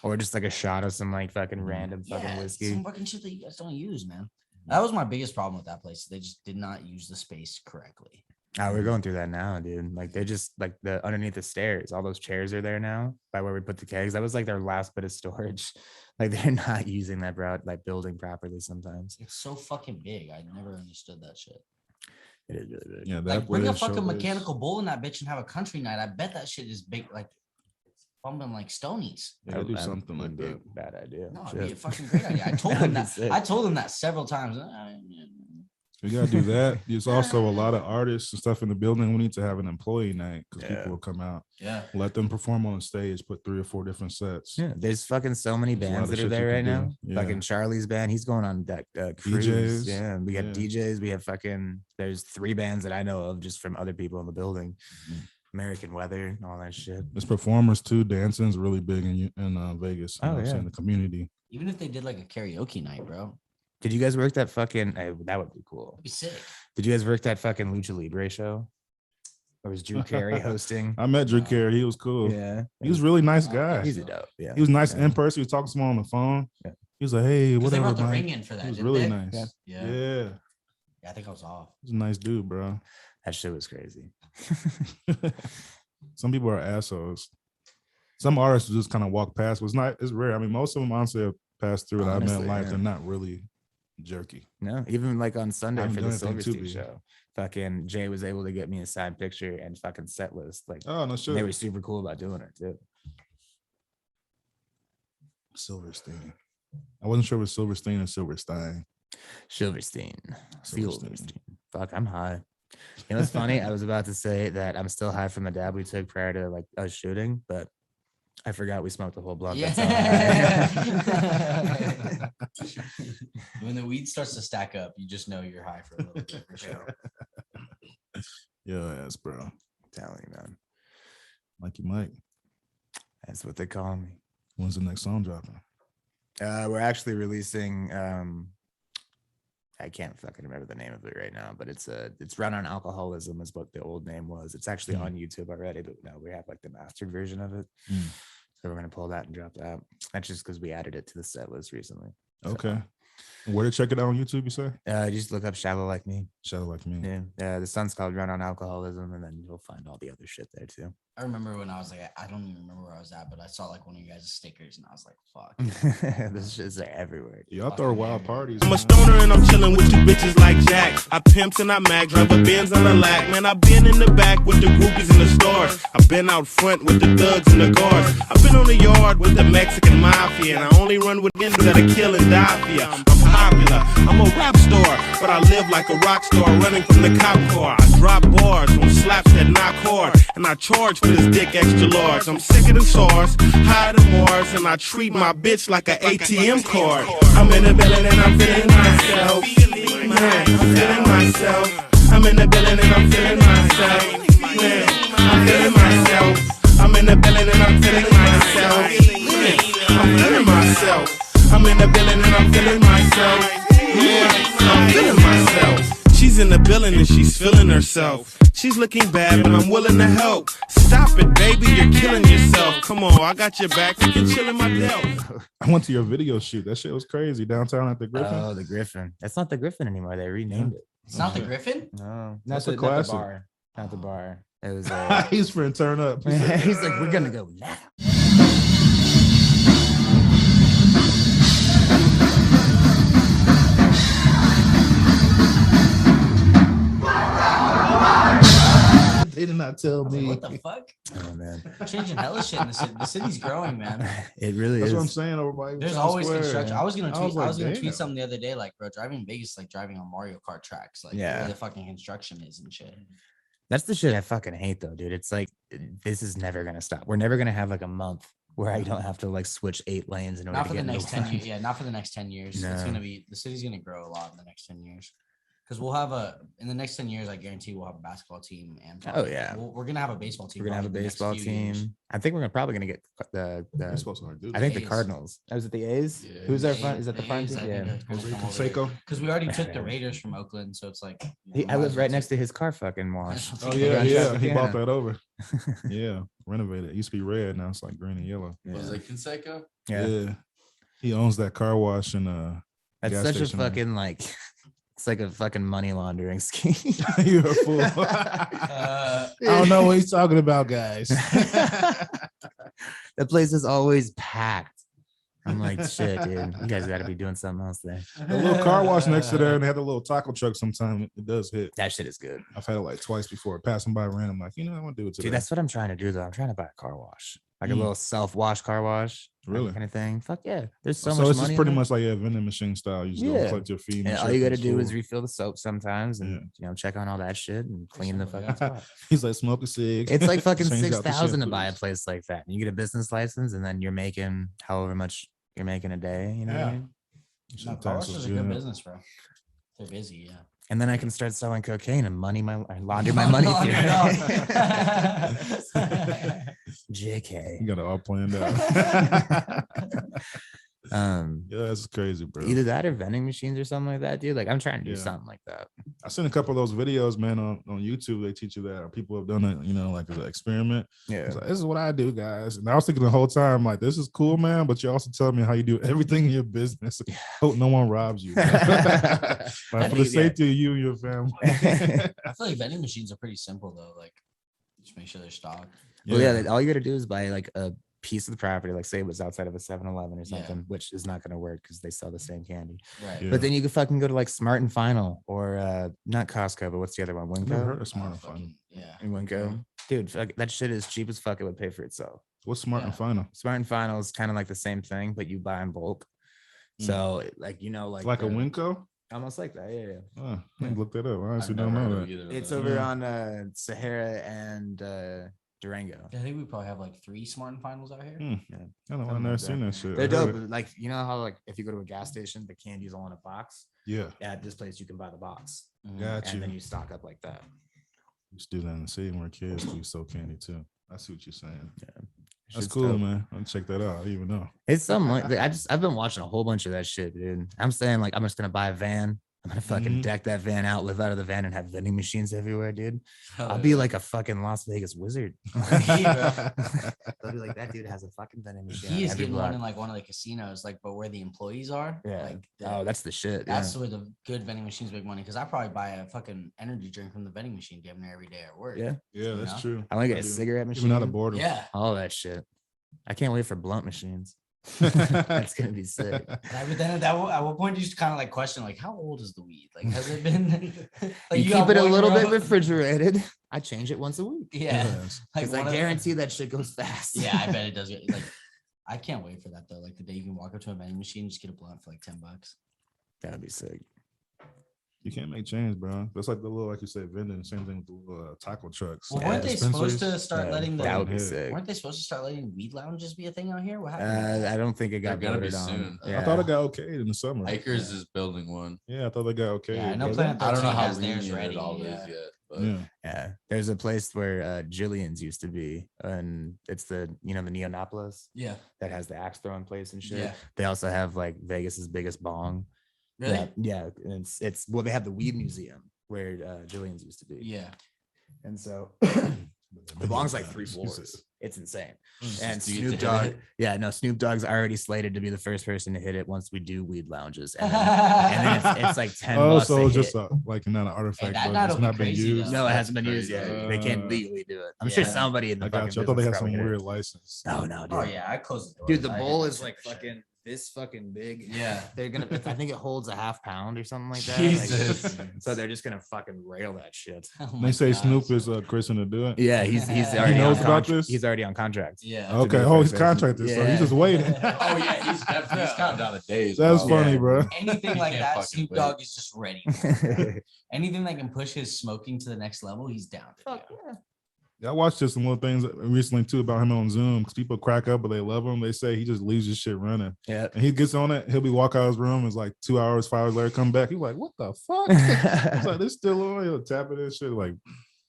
Or just like a shot of some like fucking random fucking whiskey. Some fucking shit that you guys don't use, man. That was my biggest problem with that place. They just did not use the space correctly. Oh, we're going through that now, dude. Like they just like the underneath the stairs, all those chairs are there now by where we put the kegs. That was like their last bit of storage. Like they're not using that like building properly sometimes. It's so fucking big. I never understood that shit. It is really big. Yeah, Like bring a fucking mechanical bull in that bitch and have a country night. I bet that shit is big, like bumping like Stonies. Yeah, do something like that. Bad idea. No, it'd be a fucking great idea. I told him that. I told him that several times. We gotta do that. There's also a lot of artists and stuff in the building. We need to have an employee night because people will come out. Yeah. Let them perform on stage, put 3 or 4 different sets. Yeah, there's fucking so many bands that are there right now. Fucking Charlie's band, he's going on that cruise. DJs. Yeah, we got DJs. We have fucking. There's 3 bands that I know of just from other people in the building. American Weather, all that shit. There's performers too. Dancing's really big in Vegas. Oh, yeah, in the community. Even if they did like a karaoke night, bro. Did you guys work that fucking? That would be cool. That'd be sick. Did you guys work that fucking Lucha Libre show? Or was Drew Carey hosting? I met Drew Carey. He was cool. Yeah, he was a really nice guy. He's a dope. Yeah, he was nice in person. He was talking to someone on the phone. Yeah. He was like, "Hey, whatever." They brought the man. ring in for that. He was didn't really they? nice. Yeah, I think I was off. He's a nice dude, bro. That shit was crazy. Some people are assholes. Some artists just kind of walk past. It's rare. I mean, most of them honestly have passed through that I met in life. They're not really jerky. No, even like on Sunday for the Silverstein be. show, fucking Jay was able to get me a side picture and fucking set list. Like, oh no, sure. They were super cool about doing it too. Silverstein. I wasn't sure it was Silverstein or Silverstein. Silverstein. Fuck, I'm high. You know what's funny? I was about to say that I'm still high from the dab we took prior to like us shooting, but I forgot we smoked the whole blunt. Yeah. When the weed starts to stack up, you just know you're high for a little bit for sure. Yeah, ass, bro. I'm telling you, man. Mikey Mike. That's what they call me. When's the next song dropping? We're actually releasing I can't fucking remember the name of it right now, but it's Run on Alcoholism is what the old name was. It's actually on YouTube already, but no, we have like the mastered version of it. So we're gonna pull that and drop that. That's just because we added it to the set list recently. Okay. Where to check it out on YouTube, you say? Just look up Shallow Like Me. Shallow Like Me. Yeah. The son's called Run on Alcoholism, and then you'll find all the other shit there too. I remember when I was like, I don't even remember where I was at, but I saw like one of you guys' stickers and I was like, fuck. This shit's like everywhere. Y'all throw wild parties. I'm a stoner and I'm chilling with you bitches like Jack. I pimps and I mag, drive a Benz and a lack. Man, I've been in the back with the groupies in the stores. I've been out front with the thugs and the guards. I've been on the yard with the Mexican mafia, and I only run with niggas that'll kill and die for ya. I'm popular, I'm a rap star, but I live like a rock star running from the cop car. I drop bars on slaps that knock hard, and I charge for this dick extra large. I'm sicker than SARS, higher than Mars, and I treat my bitch like an ATM card. I'm in the building and I'm feeling myself. Man, I'm feeling myself. I'm in the building and I'm feeling myself. Man, I'm feeling myself. I'm in the building and I'm feeling myself. Man, I'm feeling myself. I'm in the building and I'm feeling myself. Man, I'm feeling myself. She's in the building and she's feeling herself. She's looking bad, but I'm willing to help. Stop it, baby, you're killing yourself. Come on, I got your back. You can chill in my belt. I went to your video shoot. That shit was crazy. Downtown at the Griffin. Oh, the Griffin. That's not the Griffin anymore. They renamed it. It's not the Griffin? No, That's a classic. Not the bar. It was. He's finna turn up. He's like, we're gonna go now. They did not tell me. What the fuck? Oh man, Changing hella shit in the city. The city's growing, man. It really That's is. what I'm saying. Everybody. There's always construction. I was gonna tweet. I was gonna damn. tweet something the other day, like, bro, driving Vegas, like driving on Mario Kart tracks, like where the fucking construction is and shit. That's the shit I fucking hate, though, dude. It's like this is never gonna stop. We're never gonna have like a month where I don't have to like switch 8 lanes in order Not to for the get next into 10 years. Yeah, not for the next 10 years. It's No. gonna be the city's gonna grow a lot in the next 10 years. Because we'll have in the next 10 years, I guarantee we'll have a basketball team. And Oh, yeah. we're going to have a baseball team. We're gonna have a probably in the next baseball few team. years. I think we're probably gonna get the Baseball's hard, dude. I think the A's. Cardinals. Was it the A's? Yeah, Who's our The front? A's- Is that the the front A's, team? I think, Yeah. are gonna Jose come over Canseco? there. Because we already took the Raiders from Oakland, so it's like I live right next to his car fucking wash. Oh yeah, yeah. He Yeah. bought that over. Yeah, renovated. It used to be red, now it's like green and yellow. Was it Canseco? Yeah. He owns that car wash and That's gas such a station there. fucking like it's like a fucking money laundering scheme. You're a fool. I don't know what he's talking about, guys. That place is always packed. I'm like, shit, dude. You guys got to be doing something else there. The little car wash next to there, and they had a little taco truck. Sometimes it does hit. That shit is good, I've had it like twice before. Passing by random, like I want to do it today. dude. That's what I'm trying to do though. I'm trying to buy a car wash, like a Mm. little self-wash car wash, Really? kind of thing. Fuck yeah. There's so, So much it's money just in pretty there. much like a vending machine style. You just go Yeah. collect your fee. And all you got to do is refill the soap sometimes, and check on all that shit and clean the fucking spot. He's like smoke a cig. It's like fucking Change out the 6,000 to buy a shampoos. place like that. And you get a business license, and then you're making however much you're making a day. You know what I Yeah. mean? No, car wash is a good business, bro. They're busy, yeah. And then I can start selling cocaine and launder my money through it. JK. You got it all planned out. Yeah, that's crazy, bro. Either that or vending machines or something like that, dude. Like I'm trying to do Yeah. something like that. I seen a couple of those videos, man, on YouTube. They teach you that, or people have done it, like as an experiment. Yeah. It's like, this is what I do, guys. And I was thinking the whole time, like, this is cool, man. But you're also telling me how you do everything in your business. Hope no one robs you. Like, for the safety of you and your family. I feel like vending machines are pretty simple though. Like, just make sure they're stocked. Well, yeah, all you got to do is buy like a piece of the property, like say it was outside of a 7-Eleven or Yeah. something, which is not going to work because they sell the same candy. Right. Yeah. But then you could fucking go to like Smart and Final or not Costco, but what's the other one? I've never heard Winco. of Smart Oh, and Final. fucking- yeah. And Winco. Dude, fuck, that shit is cheap as fuck. It would pay for itself. What's Smart and Yeah. Final? Smart and Final is kind of like the same thing, but you buy in bulk. So like Like a the- Winco? almost like that. Yeah. Oh, I can look that up. I I've honestly never don't heard know of that. either of It's those. over on Sahara and Durango. I think we probably have like 3 Smart and Finals out here. I don't know. I've Something never like seen that. that shit. They're I heard dope. it. Like you know how like if you go to a gas station, the candy's all in a box. Yeah, At this place, you can buy the box, got and you. then you stock up like that. Used to do that in the city where kids do so candy too. I see what you're saying. That's Shit's cool, dope. man. I'll check that out. I didn't even know. It's something like I've been watching a whole bunch of that shit, dude. I'm saying like I'm just gonna buy a van. I'm gonna fucking Mhm. deck that van out, live out of the van, and have vending machines everywhere, dude. Hell I'll yeah. be like a fucking Las Vegas wizard. They'll be like, that dude has a fucking vending machine. He on is every getting one block." in like one of the casinos, like but where the employees are. Yeah. Like Oh, that's the shit. that's where the good vending machines make money. Because I probably buy a fucking energy drink from the vending machine damn near every day at work. Yeah. Yeah, that's know? true. I want to get I a do. cigarette machine. Even out of boredom. Yeah. All that shit. I can't wait for blunt machines. That's gonna be sick. But then at what point do you kind of like question like how old is the weed? Like has it been? like You got keep it a one little bit row- refrigerated. I change it once a week. Yeah. Yes. Like Because I one of- guarantee that shit goes fast. Yeah, I bet it does. Like I can't wait for that though. Like the day you can walk up to a vending machine, just get a blunt for like $10. That would be sick. You can't make change, bro. That's like the little, like you said, vending. Same thing with the little taco trucks. Well, Yeah, weren't they supposed to dispensaries. start Yeah, letting that would the? be sick. Weren't they supposed to start letting weed lounges be a thing out here? What happened? I don't think it got They're gonna be voted on. soon. I thought it got okayed in the summer. Acres is building one. Yeah, I thought they got okayed. Yeah, I know Was Planet it? I don't know 13 how has theirs lenient ready, it all yeah. is yet. But Yeah. Yeah, there's a place where Jillian's used to be, and it's the the Neonopolis Yeah. that has the axe throwing place and shit. Yeah. They also have like Vegas's biggest bong. Really? Yeah, and it's well, they have the weed museum where Jillian's used to be. Yeah. And so the bong's like 3 floors. It's insane. And Do you Snoop get to Dogg, hit it? yeah, no, Snoop Dogg's already slated to be the first person to hit it once we do weed lounges. And then it's like 10 Oh, bucks so to it's just hit. like not an artifact, that but nut it's will be not been crazy, used. though. No, it That's hasn't been used yet. crazy. They can't legally do it. I'm sure Yeah. somebody in the I got fucking you. I thought they had business some probably hit it. weird license. No, no, dude. Oh yeah, I closed the door. Dude, the bowl is like fucking this fucking big. Yeah. They're gonna. I think it holds a half pound or something like that. Jesus. Like, so they're just gonna fucking rail that shit. Oh They my say God. Snoop is Christian to do it. Yeah, he's He already knows on about contra- this? He's already on contract. Yeah. to be Okay. the Oh, he's first person. contracted, so Yeah. he's just waiting. Oh yeah, he's definitely he's counting down the days. That's bro. funny, Yeah. bro. Anything like can't that, fucking Snoop wait. Dogg is just ready. Anything that can push his smoking to the next level, he's down to do. I watched just some little things recently too about him on Zoom because people crack up, but they love him. They say he just leaves his shit running. Yeah. And he gets on it. He'll be walk out of his room. It's like 2 hours, 5 hours later, come back. He's like, what the fuck? It's like, this still on. He'll tap it and shit. Like,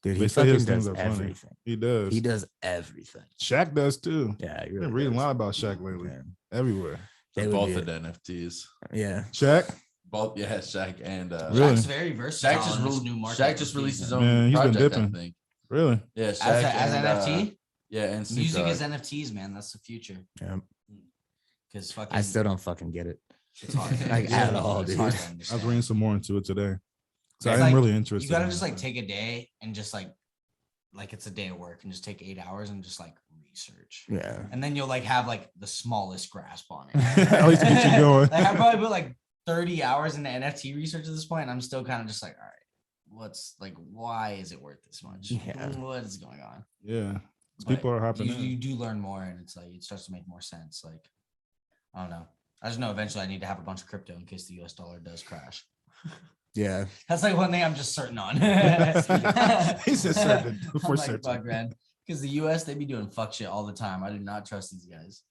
dude, they he say his fucking things does are funny. everything. He does. He does everything. Shaq does too. Yeah, I've been reading a lot about Shaq lately. Yeah. Everywhere. They would Both be of the NFTs. Yeah. Shaq? Both, yeah, Shaq and Really? Shaq's very versatile. Shaq just released his own Man, he's been project, I dipping. think. Really? Yeah, Shaq As and, NFT. Yeah, and Snoop Music Dogg. is NFTs, man. That's the future. Yeah. Because fucking, I still don't fucking get it. it's hard. Like, at all, It's dude. hard to I was understand. reading some more into it today. So It's I am like, really interested. You gotta in just it. like take a day and just like it's a day of work and just take 8 hours and just like research. Yeah. And then you'll like have like the smallest grasp on it. At least get you going. Like I probably put like 30 hours into NFT research at this point, and I'm still kind of just like, all right, what's like, why is it worth this much? Yeah. What is going on? Yeah. But People are hopping you, in. you do learn more, and it's like it starts to make more sense. Like, I don't know. I just know eventually I need to have a bunch of crypto in case the US dollar does crash. Yeah. That's like one thing I'm just certain on. He's just certain for I'm like, certain. fuck, man. Because the US, they be doing fuck shit all the time. I do not trust these guys.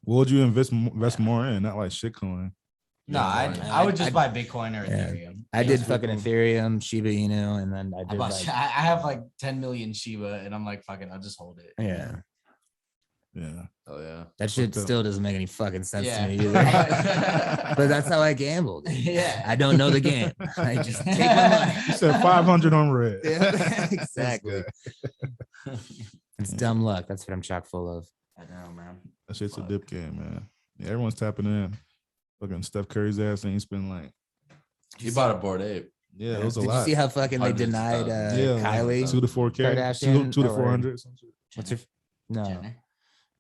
What would you invest more in? Not like shitcoin. No, Yeah, I would just I'd- buy Bitcoin or Yeah. Ethereum. I did that's fucking pretty Ethereum, Shiba Inu, and then I did like, I have like 10 million Shiba, and I'm like, fuck it, I'll just hold it. yeah. Yeah. Oh yeah. That shit Fucked up. still doesn't make any fucking sense Yeah. to me either. But that's how I gambled. Yeah. I don't know the game. I just take my money. You said 500 on red. Yeah, exactly. It's dumb luck. That's what I'm chock full of. I know, man. That shit's a Fuck. dip game, man. Yeah, everyone's tapping in. Fucking Steph Curry's ass, and he's been like, He bought a Bored Ape. yeah, it was a Did lot. you see how fucking they Hundreds of denied thousands. Yeah, Kylie? 2 to 4K, Kardashian 2 to or- 400. What's her? No. Jenner?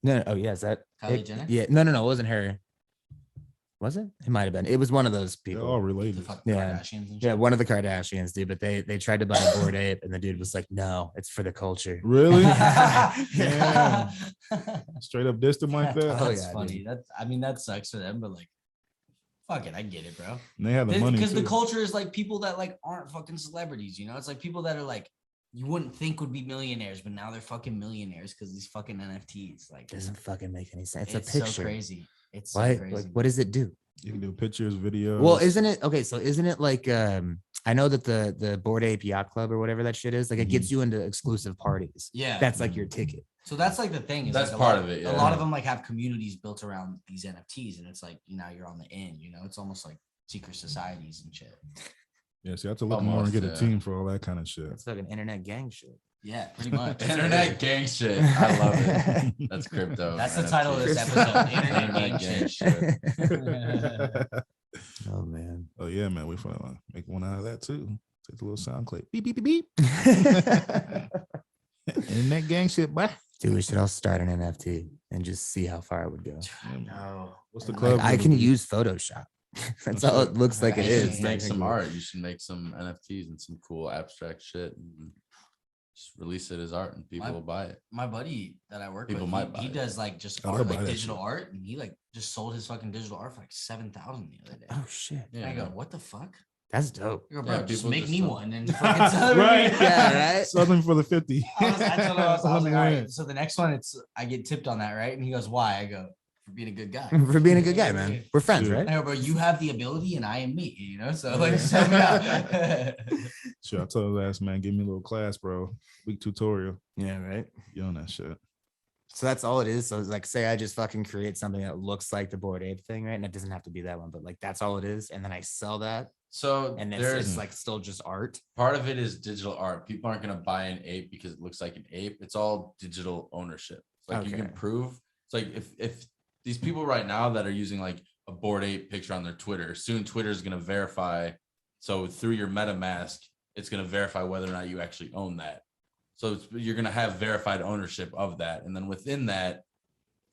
No. Oh, yeah. Is that Kylie it? Jenner? Yeah. No. It wasn't her. Was it? It might have been. It was one of those They're people. all The related. fucking Yeah. Kardashians and Yeah, shit. one of the Kardashians, dude. But they tried to buy a Bored Ape, and the dude was like, "No, it's for the culture." Really? Yeah. Straight up dissed him like that. Oh, That's yeah, funny. dude. That I mean, that sucks for them, but like, fuck it, I get it, bro. And they have the money Because the too. culture is like people that like aren't fucking celebrities, you know? It's like people that are like you wouldn't think would be millionaires, but now they're fucking millionaires because these fucking NFTs. Like, Doesn't fucking make any sense. it's It's a picture. so crazy. It's so Why? crazy. Like, what does it do? You can do pictures, videos. Well, isn't it okay? So isn't it like I know that the Bored Ape Yacht Club or whatever that shit is, like it gets you into exclusive parties. Yeah. That's like your ticket. So that's like the thing. Is That's like part lot, of it, A yeah. lot of them like have communities built around these NFTs, and it's like now you're on the end. You know, it's almost like secret societies and shit. Yeah, so you have to look more and Almost, get a yeah. team for all that kind of shit. That's fucking internet gang shit. Yeah, pretty much. Internet gang shit. I love it. That's crypto. That's the NFTs. title of this episode. Internet gang gang shit. shit. Oh man. Oh yeah, man, we finna make one out of that too. Take the little sound clip. Beep beep beep beep. Internet gang shit, boy. Dude, we should all start an NFT and just see how far it would go. No. What's the Like, club? Like, I gonna can be? use Photoshop. That's all it looks like it You should is. make some technically. art. You should make some NFTs and some cool abstract shit and just release it as art and people will buy it. My buddy that I work People with, might buy he it. does like just Oh, art, they'll buy like that digital shit. art, and he like just sold his fucking digital art for like 7,000 the other day. Oh shit. And I go, what the fuck? That's dope. I go, bro, Yeah, just people make just me sell- one and fucking sell it. Right. Yeah, right? Something for the 50. I told him, I was like, all Win-win. right, so the next one, I get tipped on that, right? And he goes, why? I go, for being a good guy. For being a good guy, man. We're friends, Dude. right? I go, bro, you have the ability and I am me, you know? So like, just help me out. Sure, I told his ass, man, give me a little class, bro. Week tutorial. Yeah, right. You on that shit. So that's all it is. So it's like, say I just fucking create something that looks like the Bored Ape thing, right? And it doesn't have to be that one, but like that's all it is. And then I sell that, So and there's it's like still just art. part of it is digital art. People aren't gonna buy an ape because it looks like an ape. It's all digital ownership. Like you can Okay. prove. It's like if these people right now that are using like a Bored Ape picture on their Twitter, soon Twitter is gonna verify. So through your MetaMask, it's gonna verify whether or not you actually own that. So you're gonna have verified ownership of that, and then within that,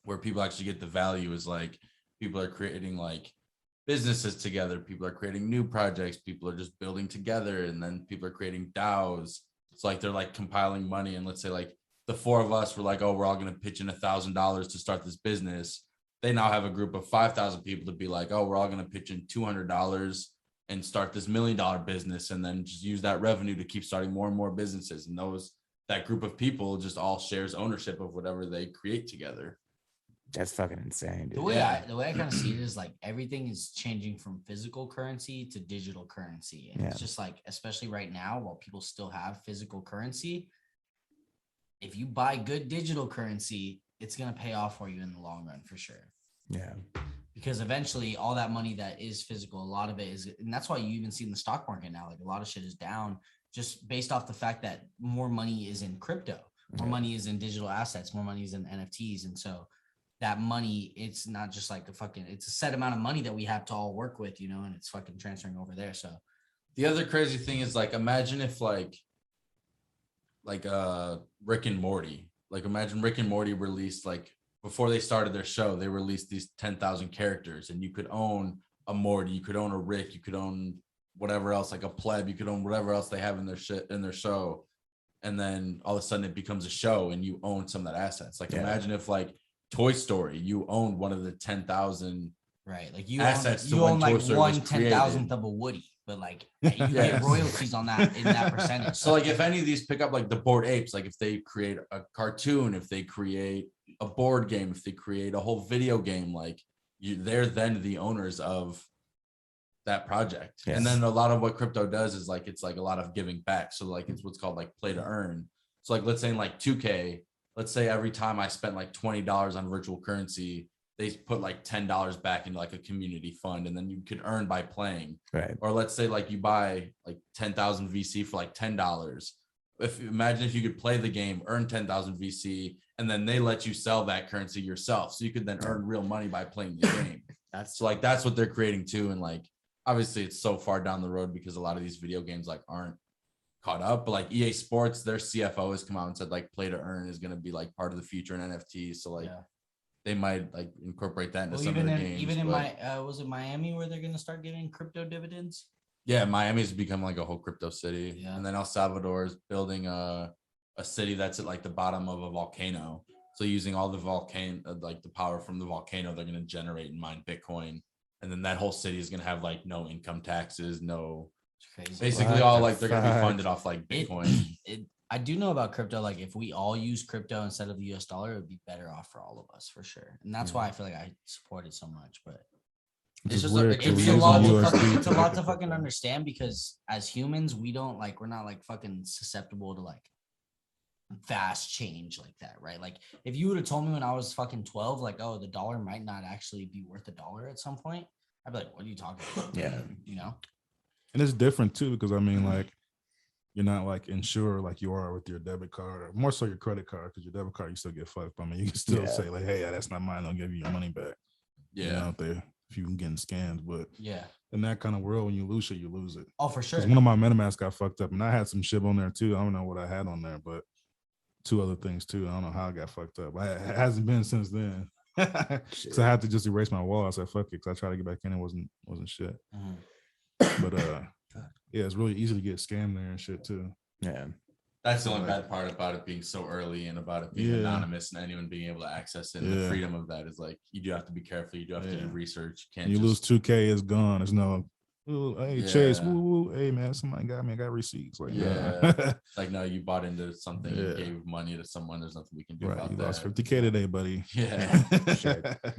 where people actually get the value is like people are creating like businesses together, people are creating new projects, people are just building together, and then people are creating DAOs. It's like they're like compiling money, and let's say like the four of us were like, oh, we're all gonna pitch in $1,000 to start this business. They now have a group of 5,000 people to be like, oh, we're all gonna pitch in $200 and start this $1 million business, and then just use that revenue to keep starting more and more businesses. And that group of people just all shares ownership of whatever they create together. That's fucking insane, dude. The way I kind of see it is like everything is changing from physical currency to digital currency. And it's just like, especially right now, while people still have physical currency, if you buy good digital currency, it's going to pay off for you in the long run for sure. Yeah. Because eventually all that money that is physical, a lot of it is, and that's why you even see in the stock market now, like a lot of shit is down just based off the fact that more money is in crypto, more money is in digital assets, more money is in NFTs. And so that money, it's not just like it's a set amount of money that we have to all work with, you know, and it's fucking transferring over there. So the other crazy thing is like, imagine if like Rick and Morty, like imagine Rick and Morty released, like before they started their show, they released these 10,000 characters and you could own a Morty, you could own a Rick, you could own whatever else, like a pleb, you could own whatever else they have in their show. And then all of a sudden it becomes a show and you own some of that assets. Like imagine if like Toy Story, you own one of the 10,000 right, like you assets. You own like 1/10,000th of a Woody, but like you get royalties on that in that percentage. So like if any of these pick up like the Bored Apes, like if they create a cartoon, if they create a board game, if they create a whole video game, like they're then the owners of that project. And then a lot of what crypto does is like it's like a lot of giving back. So like it's what's called like play to earn. So like let's say in like 2K, let's say every time I spent like $20 on virtual currency, they put like $10 back into like a community fund, and then you could earn by playing. Right. Or let's say like you buy like 10,000 VC for like $10. Imagine if you could play the game, earn 10,000 VC, and then they let you sell that currency yourself. So you could then earn real money by playing the game. That's what they're creating too. And like, obviously it's so far down the road because a lot of these video games like aren't caught up, but like EA Sports, their CFO has come out and said like play to earn is going to be like part of the future in NFTs. So like they might like incorporate that into some of their games. Even in was it Miami where they're going to start giving crypto dividends? Yeah, Miami's become like a whole crypto city. Yeah. And then El Salvador is building a city that's at like the bottom of a volcano. So using all the like the power from the volcano, they're going to generate and mine Bitcoin. And then that whole city is going to have like no income taxes, basically all like they're going to be funded off like Bitcoin. I do know about crypto. Like if we all use crypto instead of the US dollar, it would be better off for all of us for sure. And that's why I feel like I support it so much, but it's just it's a lot to fucking understand, because as humans, we're not like fucking susceptible to like fast change like that, right? Like if you would have told me when I was fucking 12, like, oh, the dollar might not actually be worth $1 at some point, I'd be like, what are you talking about? Yeah. You know? And it's different too, because I mean, like, you're not like insured like you are with your debit card, or more so your credit card, because your debit card you still get fucked. I mean, you can still say like, hey, that's not mine, I'll give you your money back. Yeah. Out there if you can get scammed. But yeah, in that kind of world, when you lose it, you lose it. Oh, for sure. Because one of my MetaMask got fucked up, and I had some shit on there too. I don't know what I had on there, but 2 other things too. I don't know how I got fucked up. It hasn't been since then. So I had to just erase my wallet. I said fuck it, because I tried to get back in, it wasn't shit. But yeah, it's really easy to get scammed there and shit too. Yeah, that's the only bad part about it being so early and about it being anonymous and anyone being able to access it. And the freedom of that is like, you do have to be careful. You do have to do research. You lose 2K, it's gone. There's no, hey Chase, woo, hey man, somebody got me. I got receipts. Like like no, you bought into something. You gave money to someone. There's nothing we can do about you that. Lost 50K today, buddy. Yeah,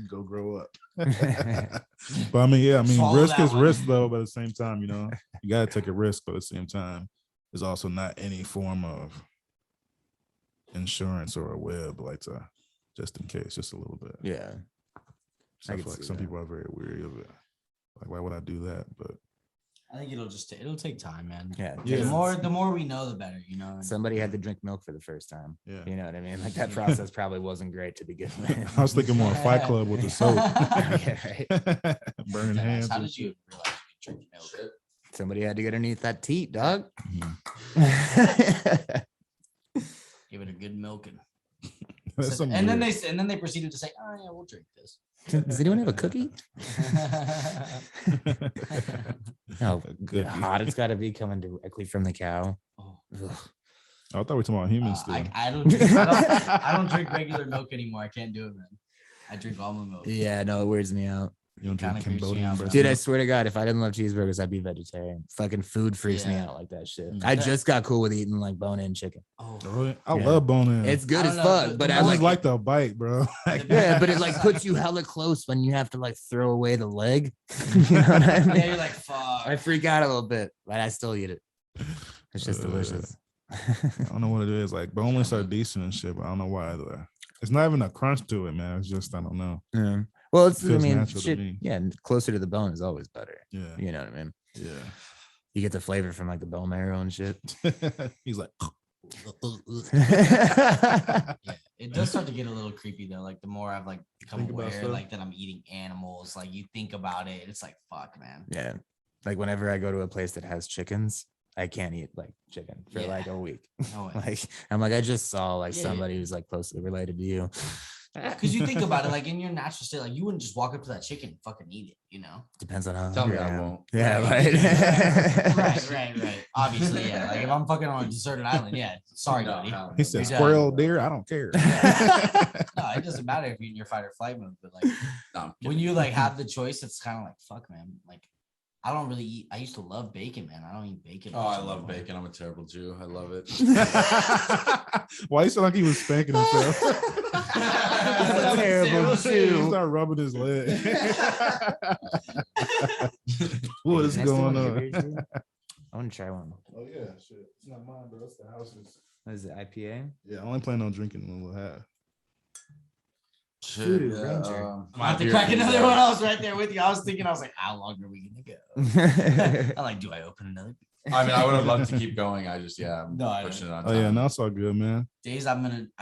go grow up. But I mean, risk is risk though. But at the same time, you gotta take a risk. But at the same time, there's also not any form of insurance or a web like just in case, just a little bit. Yeah, so I feel like some people are very weary of it. Like, why would I do that? But I think it'll take time, man. Yeah. The more we know, the better, Somebody had to drink milk for the first time. Yeah. You know what I mean? Like that process probably wasn't great to begin with. I was thinking more Fight Club with the soap. Yeah, right. Burning hands. How did you realize you could drink milk? Somebody had to get underneath that teat, dog. Give it a good milking. And then they proceeded to say, "Oh yeah, we'll drink this." Does anyone have a cookie? Oh, good. Hot it's got to be coming directly from the cow. Oh. I thought we were talking about humans still. I don't drink regular milk anymore. I can't do it, man. I drink almond milk. Yeah, no, it weirds me out. You don't Kinda drink creeps me Cambodian out, breast Dude, I milk? swear to God, if I didn't love cheeseburgers, I'd be vegetarian. Fucking food freaks me Yeah. out like that shit. Mm. I just got cool with eating like bone-in chicken. Oh, Really? I Yeah. love bone-in. It's I good don't as know, fuck, but the I I most just like the bite, bro. yeah, but it like puts you hella close when you have to like throw away the leg. You know what I mean? yeah, you're like, fuck. I freak out a little bit, but I still eat it. It's just delicious. I don't know what it is. Like boneless are decent and shit, but I don't know why either. It's not even a crunch to it, man. It's just I don't know. Yeah. Well, it's I Feels mean, natural to shit, me. yeah, closer to the bone is always better. Yeah, You know what I mean? yeah. You get the flavor from like the bone marrow and shit. He's like, Yeah, it does start to get a little creepy though. Like the more I've like become Think about aware, stuff. like that I'm eating animals. Like you think about it, it's like fuck, man. Yeah. Like whenever I go to a place that has chickens, I can't eat like chicken for Yeah. like a week. No way. Like I'm like, I just saw like Yeah, somebody who's like closely related to you. Because you think about it, like in your natural state, like you wouldn't just walk up to that chicken and fucking eat it, you know? Depends on how Tell me hungry I am. won't. Yeah, Right, right. Obviously, yeah. Like if I'm fucking on a deserted island, yeah. Sorry, No, buddy. no, he said, You're done. squirrel, deer. I don't care. No, it doesn't matter if you're in your fight or flight mode, but like No, I'm when you like have the choice, it's kind of like fuck, man. Like I don't really eat. I used to love bacon, man. I don't eat bacon. Oh, I much love anymore. bacon. I'm a terrible Jew. I love it. Why you sound like he was spanking himself? That's a terrible He Jew. started rubbing his leg. What is Next to going one of your on? beers, dude? I want to try one. Oh yeah, shit. It's not mine, bro. It's the house's. What is it? IPA? Yeah, I only plan on drinking when we'll have. Voodoo yeah, Ranger. I have to crack another one. I was right there with you. I was thinking, I was like, how long are we gonna go? I'm like, do I open another? I mean, I would have loved to keep going. I just, I'm No, I pushing it on. Oh yeah, time. no, it's all good, man. Days I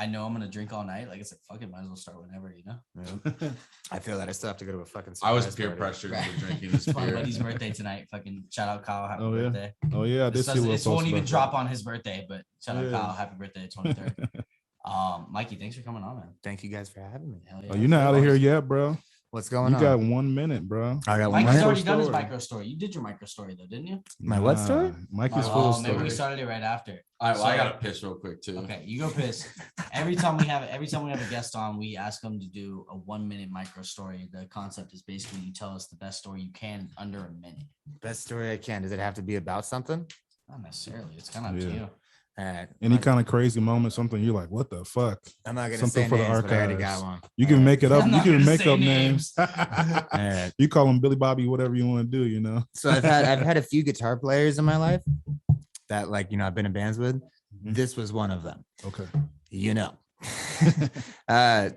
know I'm gonna drink all night. Like it's like fuck it, might as well start whenever, you know. I feel that I still have to go to a fucking. I was surprise peer party. pressured Right. into drinking this It's my beer. buddy's birthday tonight. Fucking shout out Kyle, happy Oh, yeah. birthday. Oh yeah, I did This, see what this won't even about drop that. on his birthday, but shout out Yeah. Kyle, happy birthday, 23rd. Mikey, thanks for coming on, man. Thank you guys for having me. Hell yeah. Oh, you're not out of here yet, bro. What's going You on? got 1 minute, bro. I got one Mikey's minute. already done his story. micro story. You did your micro story though, didn't you? My what story? Mikey's Oh, full maybe we story. started it right after. All right, well, I So- gotta piss real quick too. Okay, you go piss. Every time we have a guest on, we ask them to do a 1 minute micro story. The concept is basically you tell us the best story you can in under a minute. Best story I can. Does it have to be about something? Not necessarily. It's kind of up to Yeah. you. All right. Any kind of crazy moment, something you're like, what the fuck? I'm not gonna something say for the names, but I already archives. got one. You can make it up. I'm You not can gonna make say up names. All right. You call them Billy Bobby, whatever you want to do, you know. So I've had a few guitar players in my life that like I've been in bands with. Mhm. This was one of them. Okay.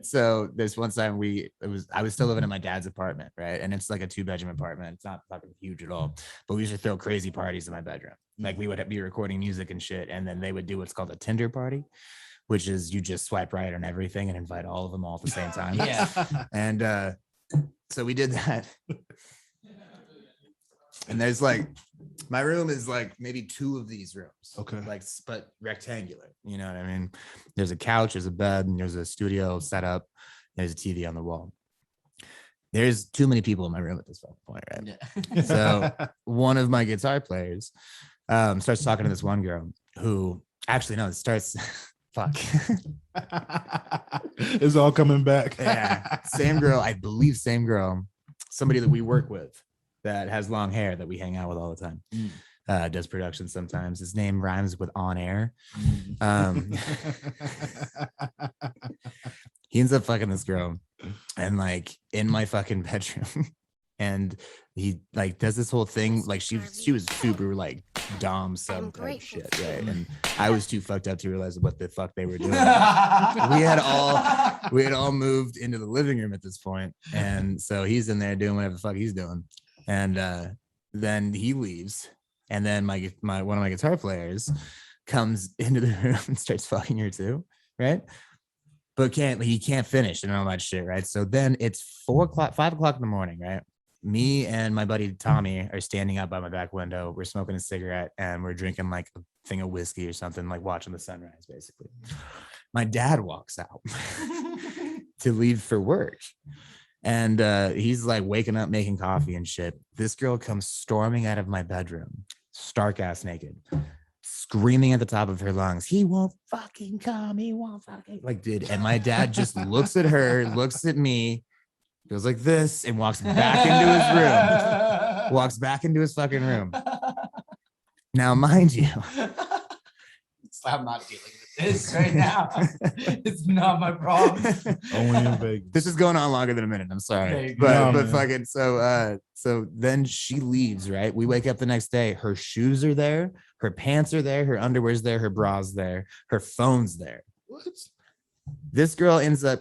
So there's one time I was still living in my dad's apartment, right? And it's like a 2-bedroom apartment. It's not fucking huge at all, but we used to throw crazy parties in my bedroom. Like we would be recording music and shit, and then they would do what's called a Tinder party, which is you just swipe right on everything and invite all of them all at the same time. Yeah. And so we did that. And there's like my room is like maybe 2 of these rooms. Okay. Like but rectangular. You know what I mean? There's a couch, there's a bed, and there's a studio set up, there's a TV on the wall. There's too many people in my room at this point, right? Yeah. So one of my guitar players starts talking to this one girl who actually no, it starts fuck. It's all coming back. Yeah, same girl, I believe same girl, somebody that we work with that has long hair that we hang out with all the time. Does production sometimes. His name rhymes with on air. He ends up fucking this girl and like in my fucking bedroom. And he like does this whole thing like she was super like dom sub type shit, right? And I was too fucked up to realize what the fuck they were doing. we had all moved into the living room at this point, and so he's in there doing whatever the fuck he's doing, and then he leaves, and then my one of my guitar players comes into the room and starts fucking her too, right? But he can't finish and all that shit, right? So then it's 5 o'clock in the morning, right? Me and my buddy Tommy are standing up by my back window. We're smoking a cigarette and we're drinking like a thing of whiskey or something, like watching the sunrise, basically. My dad walks out to leave for work. And he's like waking up, making coffee and shit. This girl comes storming out of my bedroom, stark ass naked, screaming at the top of her lungs, he won't fucking come, he won't fucking, like, dude. And my dad just looks at her, looks at me, goes like this and walks back into his room. Walks back into his fucking room. Now, mind you, I'm not dealing with this right now. It's not my problem. Only in Vegas. this is going on longer than a minute. I'm sorry, No, but man. fucking so then she leaves. Right, we wake up the next day. Her shoes are there, her pants are there, her underwear's there, her bra's there, her phone's there. What? This girl ends up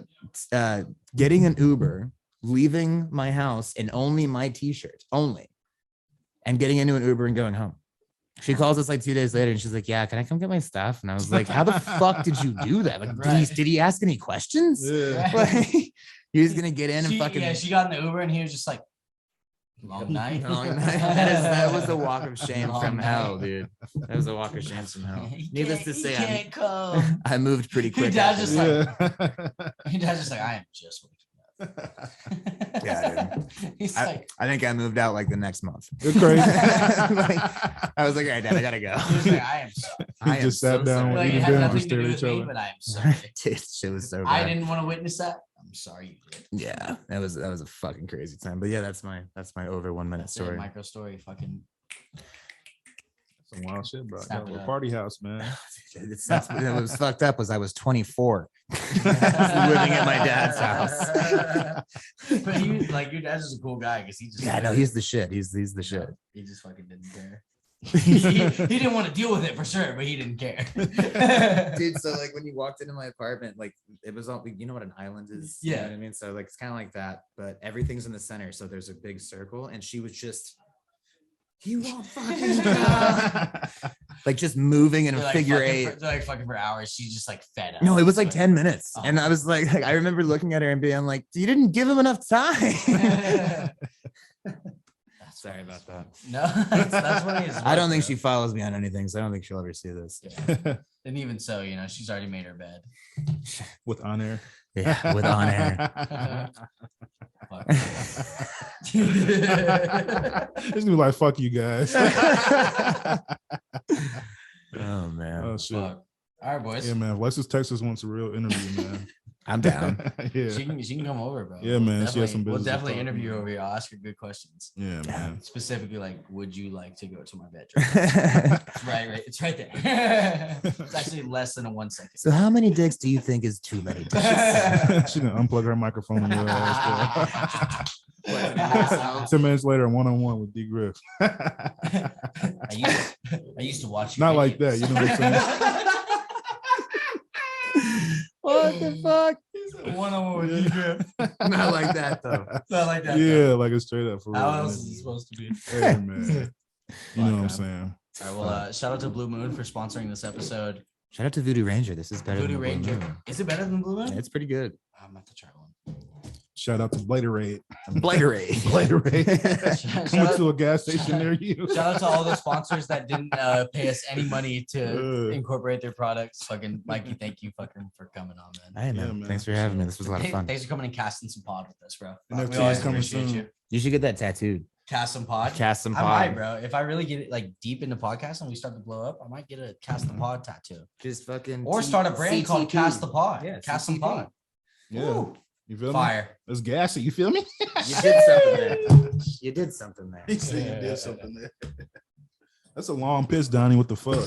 getting an Uber, leaving my house in only my t-shirt, only, and getting into an Uber and going home. She calls us like 2 days later and she's like, yeah, can I come get my stuff? And I was like, how the fuck did you do that? Like, did he ask any questions? Yeah. Like, he was gonna get in and fucking. Yeah, she got in the Uber and he was just like, long night. That was a walk of shame from hell, dude. That was a walk of shame from hell. Needless to say, can't come. I moved pretty quick. Your dad's just after like, your dad's just like, I am just waking up. Yeah, dude. He's like, I think I moved out like the next month. You're crazy. Like, I was like, all right, Dad, I gotta go. he was like, I am sorry. I He am just sat so down sorry. with Like, it eating had dinner, nothing just to do stared at with each me, other. but I am sorry. Dude, shit was so I bad. didn't want to witness that. I'm sorry you did. Yeah, that was a fucking crazy time. But yeah, that's my over 1 minute story. MicroStory fucking. Some wild shit, bro. Snap it Yeah, up. party house, man. What was fucked up was I was 24 living at my dad's house. But he, like, your dad's just a cool guy because he just. Yeah, no, he's the shit. He's the shit. He just fucking didn't care. he didn't want to deal with it for sure, but he didn't care. Dude, so like when you walked into my apartment, like it was all, you know what an island is? You know Yeah. what I mean? So like it's kind of like that, but everything's in the center. So there's a big circle, and she was just, he won't fucking go. Like just moving in a They're figure fucking eight. they're like fucking for hours. She's just like fed up. No, it was like 10 minutes. Oh. And I was like, I remember looking at her and being like, you didn't give him enough time. Sorry about that. No, that's funny as I don't think fuck, she follows me on anything, so I don't think she'll ever see this. bro. And even so, you know, she's already made her bed. With on air. Yeah, with on air. Fuck. It's gonna be like, fuck you guys. Oh man, Oh shit. Fuck. All right, boys. Yeah, man. Alexis Texas wants a real interview, man. I'm down. Yeah. She can come over, bro. Yeah, man, she has some We'll business to definitely talk interview about. her over here. I'll ask her good questions. Yeah, man. Specifically, like, would you like to go to my bedroom? Right. It's right there. It's actually less than a 1 second. So how many dicks do you think is too many dicks? She gonna unplug her microphone in your ass. Bro. 10 minutes later, one-on-one with D.Griff. I used to watch you. Not like that, you know what I'm saying? What the fuck? One-on-one with D.Griff. Not like that though. Not like that. Yeah, like it's straight up for real. How else is it supposed to be? Hey, man. You know what I'm man. saying? All right, well, shout out to Blue Moon for sponsoring this episode. Shout out to Voodoo Ranger. This is better Voodoo than Blue Ranger. Moon. Is it better than Blue Moon? Yeah, it's pretty good. I'm about to try one. Shout out to Bladerade. Bladerade. Bladerade. Went to a gas station near you. Shout out to all the sponsors that didn't pay us any money to incorporate their products. Fucking Mikey, thank you fucking for coming on, man. Hey man, Yeah, man. thanks for having me. This was a lot of fun. Thanks for coming and casting some pod with us, bro. NFTs We always coming appreciate soon. you. You should get that tattooed. Cast some pod. Cast some I might, pod. bro. If I really get it like deep into podcasting and we start to blow up, I might get a cast the pod tattoo. Just fucking. Or start a brand called Cast the Pod. Yeah, Cast some CTP. pod. Yeah. Woo. You feel me? Fire. It's gassy. You feel me? You did something there. You did something there. He said you did something there. That's a long piss, Donnie. What the fuck?